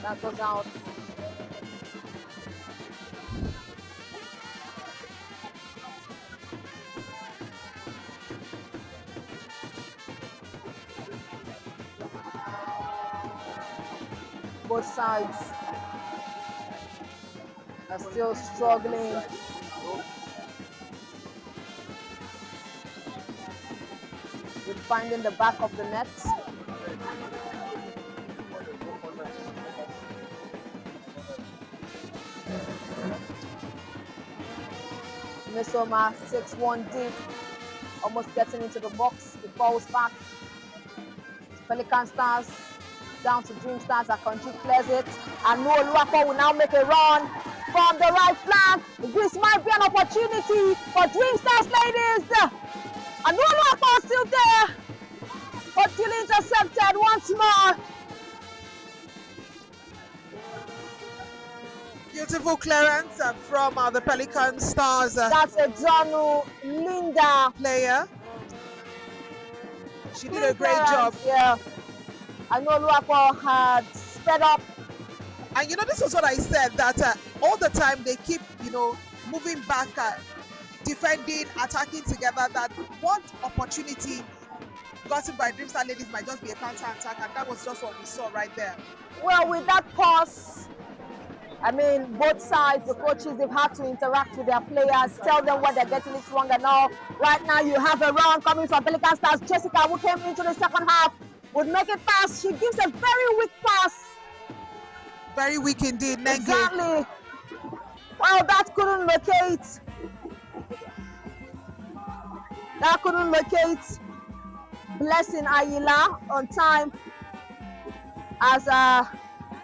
That goes out. Both sides are still struggling. With finding the back of the net. Misoma takes one deep, almost getting into the box. It falls back. Pelican Stars down to Dreamstars. Akanji clears it. And Nwfl will now make a run from the right flank. This might be an opportunity for Dreamstars ladies. And Nwfl still there, but still intercepted once more. Beautiful clearance from the Pelican Stars. That's a Jonu Linda player. She did a great job. Yeah. I know Nwfl had sped up. And you know, this is what I said, that all the time they keep, you know, moving back, defending, attacking together, that one opportunity gotten by Dreamstar ladies might just be a counter attack, and that was just what we saw right there. Well, with that pause, I mean, both sides, the coaches, they've had to interact with their players, tell them what they're getting it wrong and all. Right now, you have a run coming from Pelican Stars. Jessica, who came into the second half, would make it pass. She gives a very weak pass. Very weak indeed, Nengi. Exactly. Well, that couldn't locate. That couldn't locate Blessing Ayila on time, as the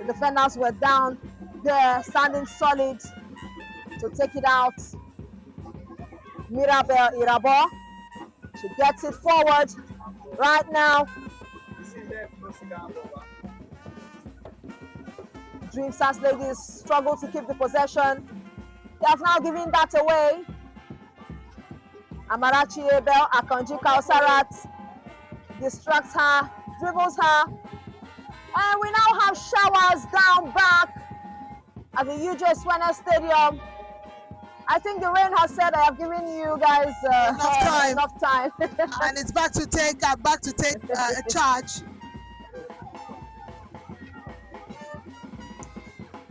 defenders were down there, standing solid to take it out. Mirabel Irabo, she gets it forward right now. Dreamstars ladies struggle to keep the possession. They have now given that away. Amarachi Abel, Akanji Kausarat distracts her, dribbles her. And we now have showers down back at the UJ Swena Stadium. I think the rain has said I have given you guys enough time. And it's back to take a charge.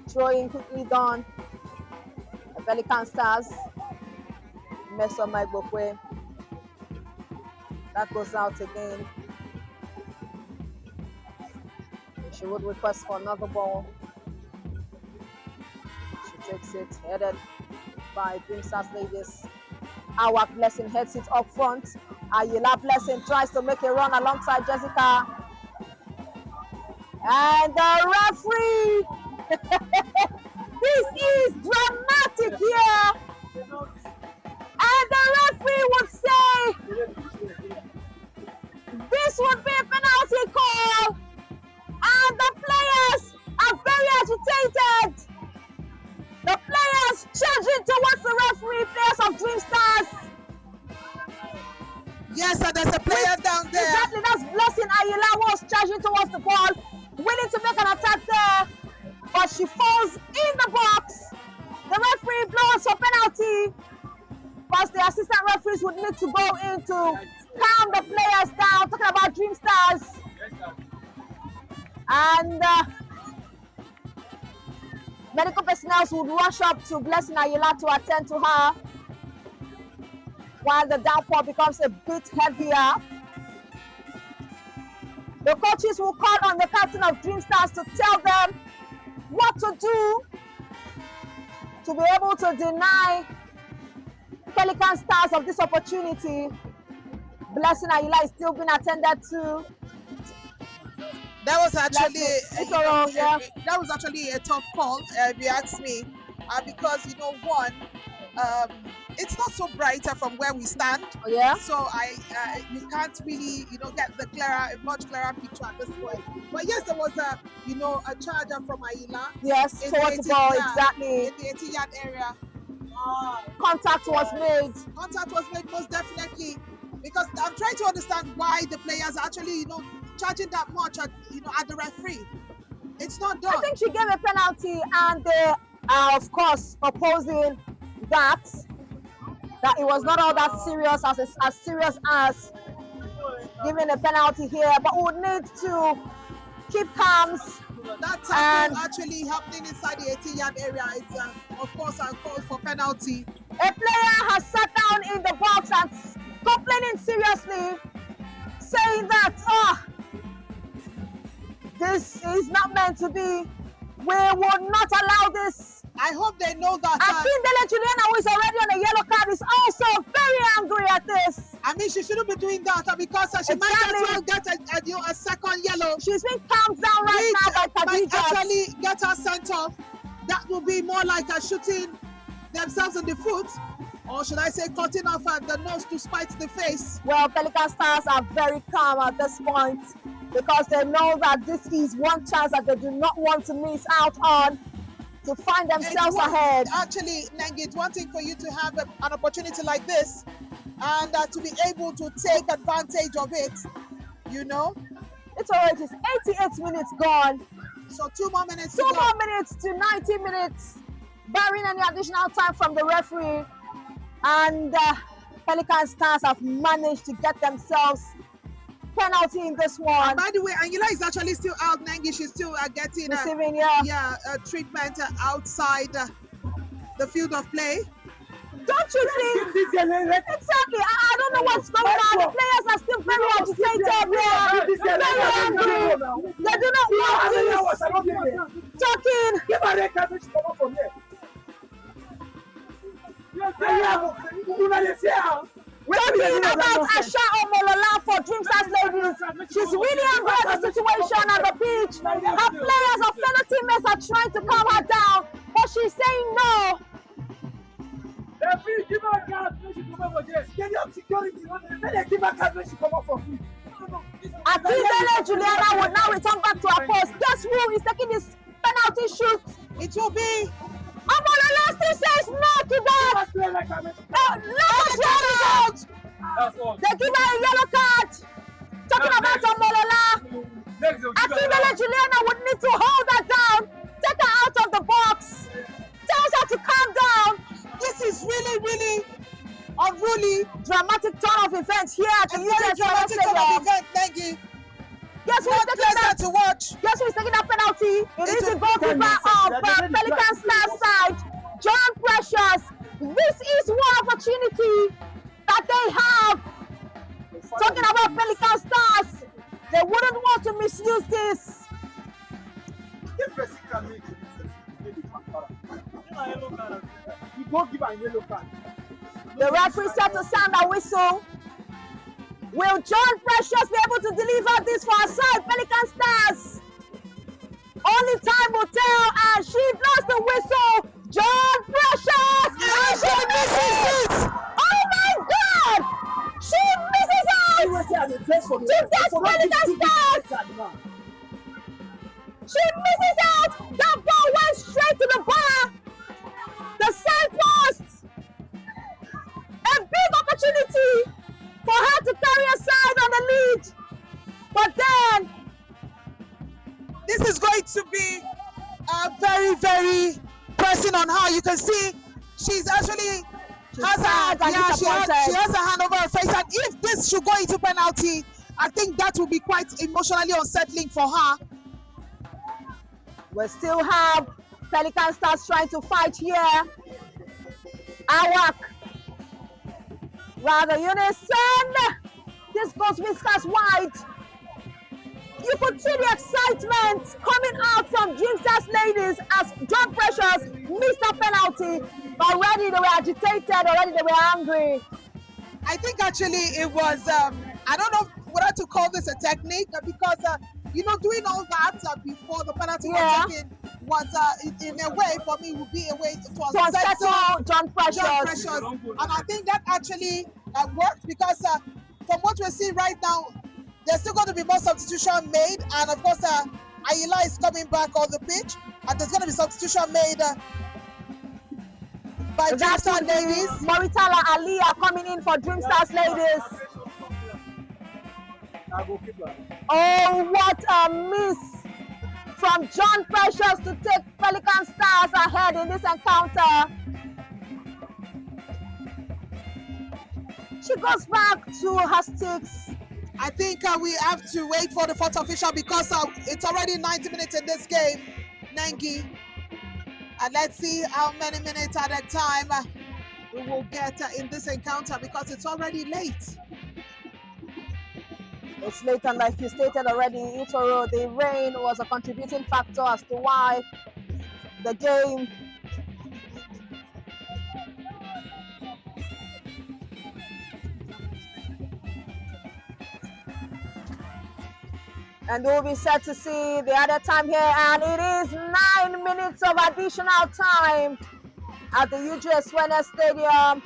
Throwing quickly done. The Pelican Stars. Mess up Mike Bokwe. That goes out again. She would request for another ball. She takes it, headed by Dreamstars ladies. Our Blessing heads it up front. Ayila Blessing tries to make a run alongside Jessica. And the referee! This is dramatic here! And the referee would say this would be a penalty call, and the players are very agitated. The players charging towards the referee, players of Dreamstars. Yes, and there's a player down there. Exactly, that's Blessing Ayila was charging towards the ball, willing to make an attack there, but she falls in the box. The referee blows for penalty. But the assistant referees would need to go in to calm the players down, talking about Dreamstars. And medical personnel would rush up to Blessing Ayila to attend to her, while the downpour becomes a bit heavier. The coaches will call on the captain of Dreamstars to tell them what to do to be able to deny Pelican Stars of this opportunity. Blessing Ayila is still being attended to. That was actually that was actually a tough call, if you ask me, because you know, one, it's not so brighter from where we stand. Oh, yeah. So you can't really, you know, get the much clearer picture at this point. But yes, there was a charger from Ayila. Yes, towards the ball, exactly. In the 18-yard area. Contact was made. Contact was made, most definitely, because I'm trying to understand why the players are actually, you know, charging that much at the referee. It's not done. I think she gave a penalty, and they are of course opposing that it was not all that serious, as serious as giving a penalty here, but we would need to keep calm. That tackle actually happening inside the 18-yard area is, of course, a call for penalty. A player has sat down in the box and complaining seriously, saying that, this is not meant to be. We would not allow this. I hope they know that. Akindele Juliana, who is already on a yellow card, is also very angry at this. I mean, Actually, she shouldn't be doing that because she might as well get a second yellow. She's been calmed down right now by might Khadija. actually get her sent off. That will be more like a shooting themselves in the foot, or should I say cutting off at the nose to spite the face. Well, Pelican Stars are very calm at this point because they know that this is one chance that they do not want to miss out on to find themselves ahead. Actually, Nengi, it's one thing for you to have an opportunity like this and to be able to take advantage of it, you know. It's already 88 minutes gone. So 2 more minutes to 2 more minutes to 90 minutes, barring any additional time from the referee. And Pelican Stars have managed to get themselves penalty in this one. And by the way, Angela is actually still out. Nengi, she's still getting receiving treatment outside the field of play. Don't you think? Exactly. I don't know what's going on. The players are still very agitated. They're very angry. They do not want this. Talking. Talking about Asha Omolola for Dreamstars ladies. She's really angry at the situation on the pitch. Her players, her fellow teammates are trying to calm her down, but she's saying no. Akindele Juliana will now return back to her post. Guess who is taking this penalty shoot? It will be Omolola still says no to that. They give her a yellow card. Talking about Omolola. Akindele Juliana would need to hold her down, take her out of the box, tells her to calm down. This is really, really unruly. Dramatic turn of events here at the dramatic turn of events, Nengi. Guess who's taking that to watch? Guess who's taking that penalty? It is the goalkeeper of Pelican Stars side, John Precious. This is one opportunity that they have. Talking about Pelican Stars, they wouldn't want to misuse this. You don't give a yellow card. The referee set to sound a whistle. Will John Precious be able to deliver this for our side, Pelican Stars? Only time will tell, and she blows the whistle. John Precious! And she misses it! Oh my God! She misses out! To get Pelican Stars! She misses out! That ball went straight to the bar! The side post! A big opportunity for her to carry a side on the lead. But then, this is going to be very, very pressing on her. You can see she's actually she has a hand over her face. And if this should go into penalty, I think that will be quite emotionally unsettling for her. We still have Pelican Stars trying to fight here. Awak. Rather unison. This goes whiskers wide. You could see the excitement coming out from Dreamstars ladies as John Precious missed a penalty. Already they were agitated, already they were angry. I think actually it was, I don't know whether to call this a technique because, you know, doing all that before the penalty was taken was, in a way, for me, would be a way to unsettle John Precious. And I think that actually worked because from what we're seeing right now, there's still going to be more substitution made. And of course, Ayila is coming back on the pitch. And there's going to be substitution made by Dreamstars ladies. Moritala Ali are coming in for Dreamstars ladies. Oh, what a miss from John Precious to take Pelican Stars ahead in this encounter. She goes back to her sticks. I think we have to wait for the fourth official because it's already 90 minutes in this game, Nengi. And let's see how many minutes at a time we will get in this encounter because it's already late. It's late, and like you stated already, Itoro, the rain was a contributing factor as to why the game And we'll be set to see the other time here, and it is 9 minutes of additional time at the UGS Wellness Stadium.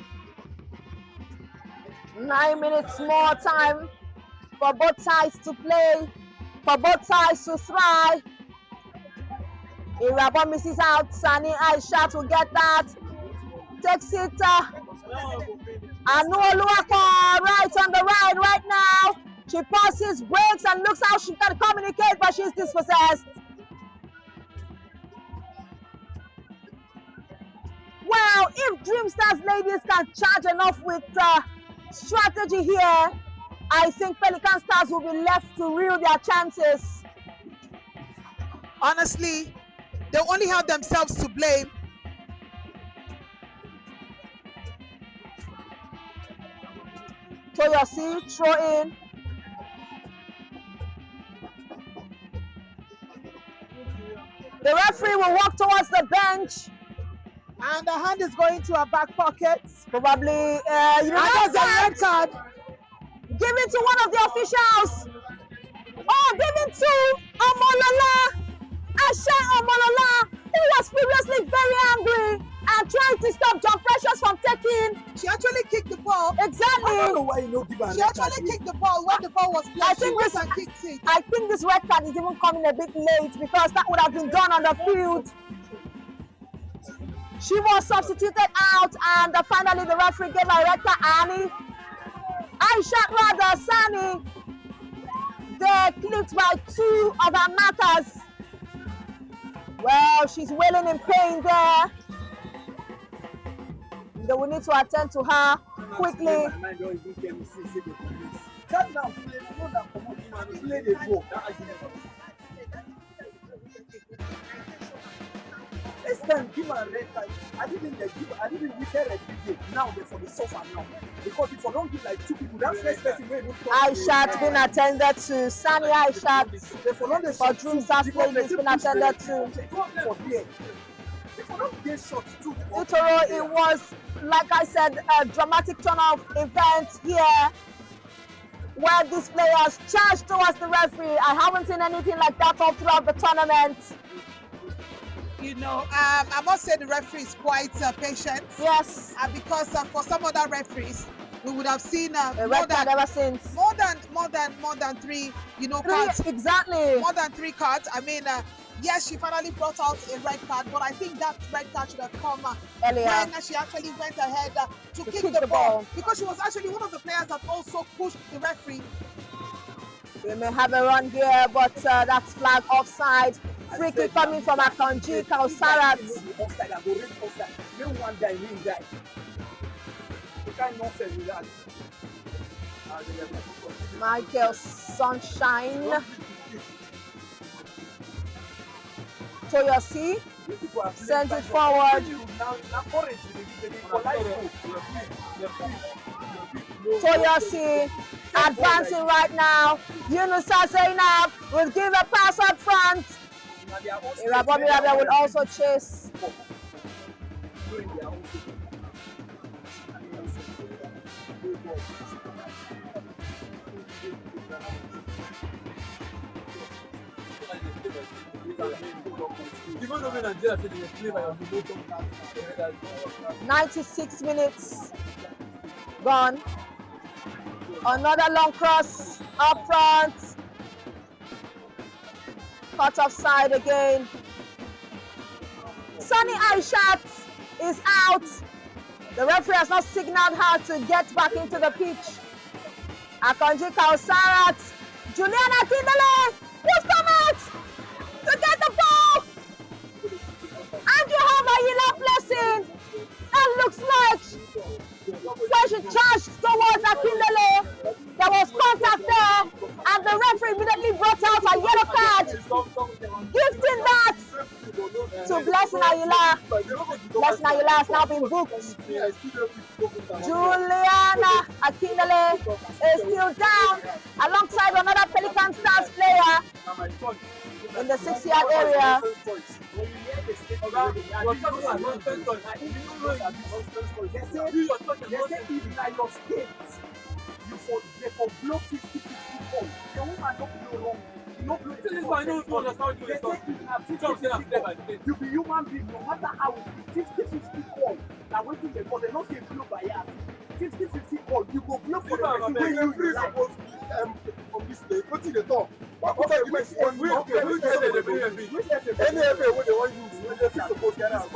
9 minutes more time for both sides to play, for both sides to thrive. Irabon misses out. Sani Aishat will get that. Takes it. Anu Oluwako right on the right now. She passes, breaks, and looks how she can communicate, but she's dispossessed. Well, if Dreamstars ladies can charge enough with strategy here, I think Pelican Stars will be left to reel their chances. Honestly, they only have themselves to blame. Toyosi, throw in. The referee will walk towards the bench. And the hand is going to her back pocket. Probably, you know, that's a red card. Give it to one of the officials. Oh, give it to Omolola. Asha Omolola, who was previously very angry and trying to stop John Precious from taking. She actually kicked the ball. Exactly. I don't know why you don't give her. She actually kicked the ball when the ball was played. I think this, and kicked it. I think this red card is even coming a bit late because that would have been done on the field. She was substituted out, and finally the referee gave her a red card. Annie, Aisha rather, Sani, they're clipped by 2 of her markers. Well, she's wailing in pain there. They will need to attend to her quickly. This time, give her a red card. I didn't with her now they're for the sofa now. Because if I don't give like 2 people, that first person will not Aishat been attended to. Sani Aishat for Dreamstars ladies been attended to. Itoro, it was, like I said, a dramatic turn of events here where these players charged towards the referee. I haven't seen anything like that all throughout the tournament. You know, I must say the referee is quite patient. Yes. Because for some other referees, we would have seen a red card ever since. More than 3, you know, cards. Exactly. More than 3 cards. I mean, yes, she finally brought out a red card, but I think that red card should have come earlier when she actually went ahead to kick the ball. Because she was actually one of the players that also pushed the referee. We may have a run here, but that's flag offside. Free kick coming from Akanji Kausarat. Michael Sunshine. Toyosi sends it forward. Toyosi advancing right now. Yunusa Zainab will give a pass up front. Irabon will also chase. Even though in Nigeria, they play by 96 minutes gone. Another long cross up front. Cut offside again. Sani Aishat is out. The referee has not signaled her to get back into the pitch. Akanji Kausarat. Juliana Kindele will come out to get the ball. And you have a yellow blessing. That looks like when she charged towards Akindele, there was contact there, and the referee immediately brought out a yellow card, gifting that to Blessing Ayula. Blessing Ayula has now been booked. Juliana Akindele is still down alongside another Pelican Stars player in the 6-yard area. no play. This is why I don't understand you. You be human being, no matter how it be. 50-50 call. Now waiting they call, they not say blow by ass. 50-50 call, you go blow for the person when you free supposed to be from this day. What in the talk? What okay, which FA when they want use, when they supposed to get out.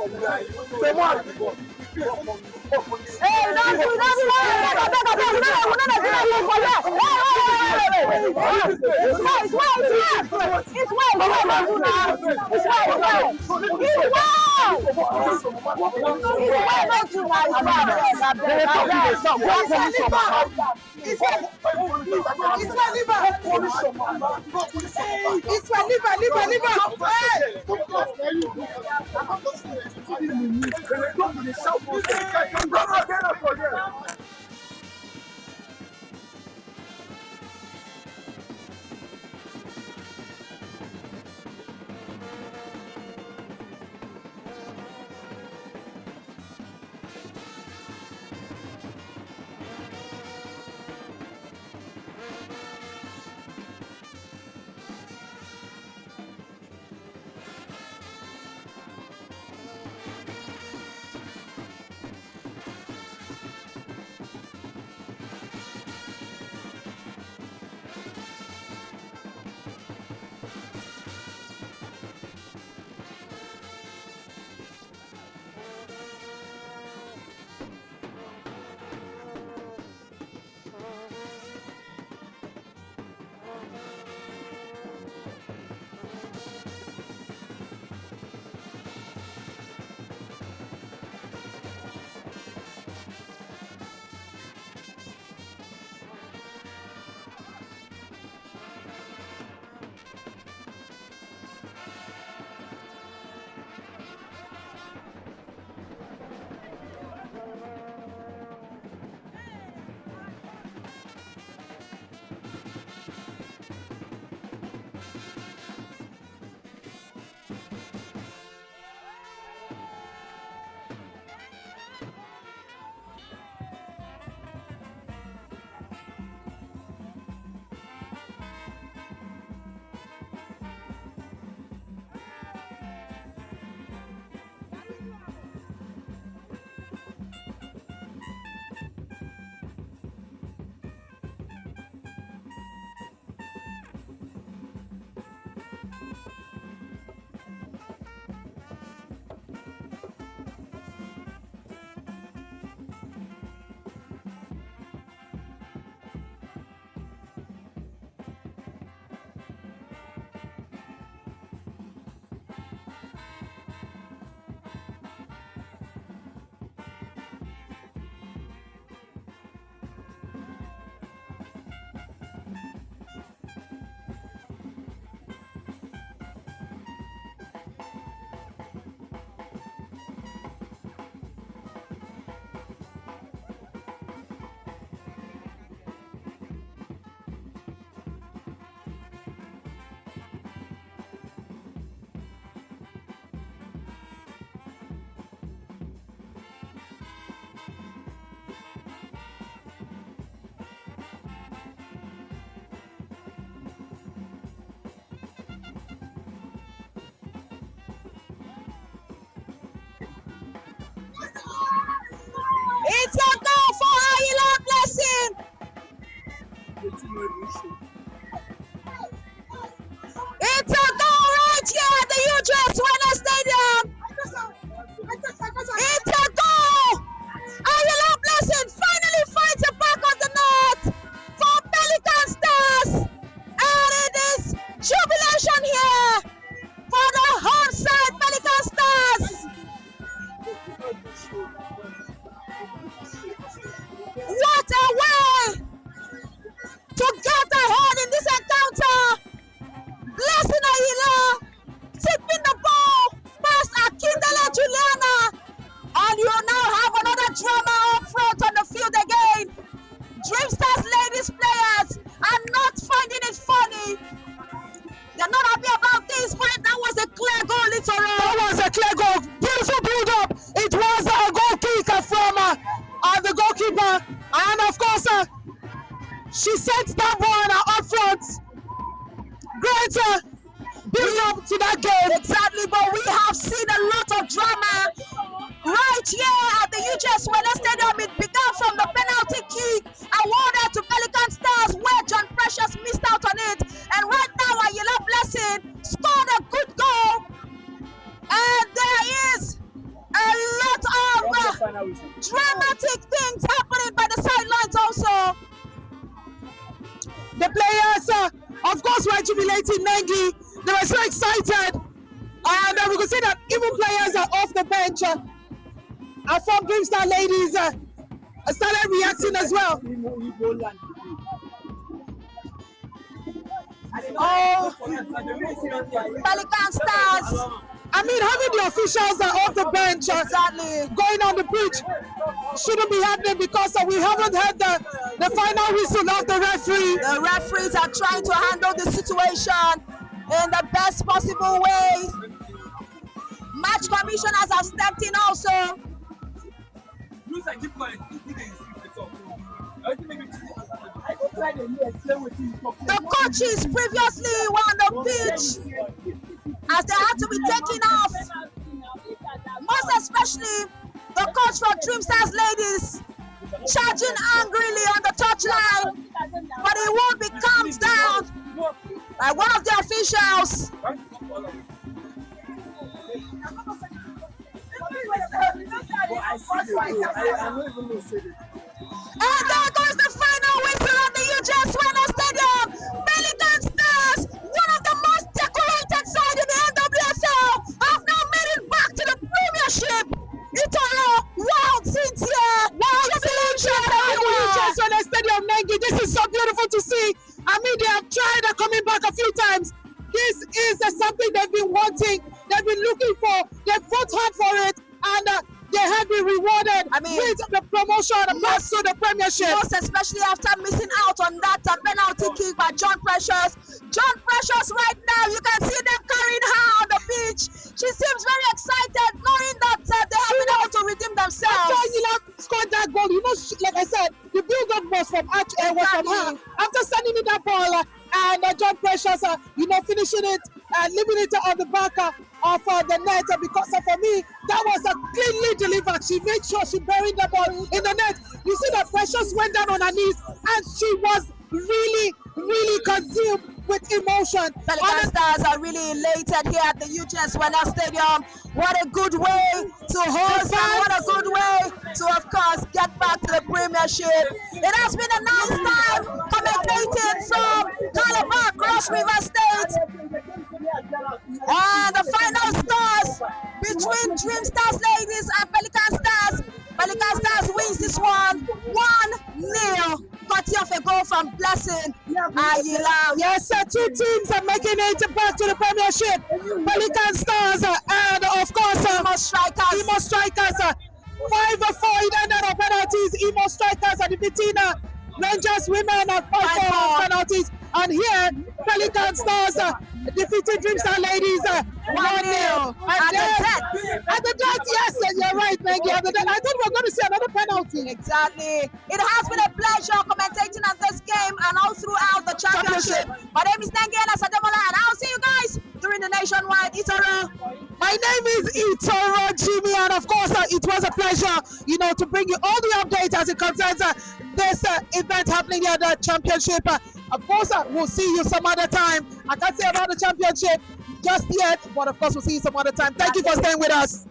Say man, Hey, don't do that. It's a goal for Ayila Blessing. It's a goal right here at the UJS Winner Stadium. It's a goal. Ayila Blessing finally finds it back on the net for Pelican Stars. And it is jubilation here for the home side Pelican Stars. What a way to get ahead in this encounter. Blessing Ayila tipping the ball past Akindele Juliana. And you now have another drama up front on the field again. Dreamstars ladies players are not finding it funny. They're not happy about this, but that was a clear goal, literally. That was a clear goal. Beautiful build up. It was a goal kick from the goalkeeper. And of course, she sent that ball up front. Great UGS Wena Stadium. It began from the penalty kick awarded to Pelican Stars, where John Precious missed out on it. And right now, Ayila Blessing scored a good goal. And there is a lot of dramatic things happening by the sidelines also. The players, of course, were jubilating Nengi. They were so excited. And we could see that even players are off the bench. Our former Dreamstar ladies started reacting as well. Oh, Pelican Stars. I mean, having the officials off the bench, Exactly. going on the pitch, shouldn't be happening because we haven't had the final whistle of the referee. The referees are trying to handle the situation in the best possible way. Match commissioners have stepped in also. The coaches previously were on the pitch as they had to be taken off. Most especially the coach for Dreamstars ladies, charging angrily on the touchline, but he won't be calmed down by one of the officials. And there goes the final whistle at the UGS Wena Stadium. Pelican Stars, one of the most decorated sides in the NWSL, have now made it back to the Premiership. It's a wild scenes here. Wild celebration At the UGS Wena Stadium, Nengi, this is so beautiful to see. I mean, they have tried coming back a few times. This is something they've been wanting, they've been looking for, they've fought hard for it, and they have been rewarded with the promotion back to the Premiership. Most especially after missing out on that penalty kick by John Precious. John Precious right now, you can see them carrying her on the pitch. She seems very excited knowing that they have been able to redeem themselves. After Ayila scored that goal, you know, like I said, the build-up was from her. After sending in that ball, and John Precious, finishing it and leaving it on the back of the net, because for me, that was a cleanly delivered. She made sure she buried the ball in the net. You see that Precious went down on her knees and she was really, really consumed with emotion. Pelican Stars are really elated here at the UGS Wena Stadium. What a good way to host and what a good way to, of course, get back to the Premiership. It has been a nice time commentating from Calabar, Cross River State. And the final scores between Dreamstars ladies and Pelican Stars. Pelican Stars wins this one 1-0. Courtesy of a goal from Blessing Ayila. Yes, two teams are making it back to the Premiership. Pelican Stars and, of course, Emo Strikers. Emo Strikers. 5-4 in ended on penalties. Emo Strikers are defeating Rangers women at 5-4 penalties. And here, Pelican Stars defeated Dreamstar ladies 1-0. At the death, yes, you're right, Maggie. At the death, I thought we were going to see another penalty. Exactly. It has been a pleasure commentating on this game and all throughout the championship. My name is Nengi Sademola, and I'll see you guys during the nationwide Itoro. My name is Itoro Jimmy, and of course, it was a pleasure, to bring you all the updates as it concerns this event happening here at the championship. Of course, we'll see you some other time. I can't say about the championship just yet, but of course, we'll see you some other time. Thank you for staying with us.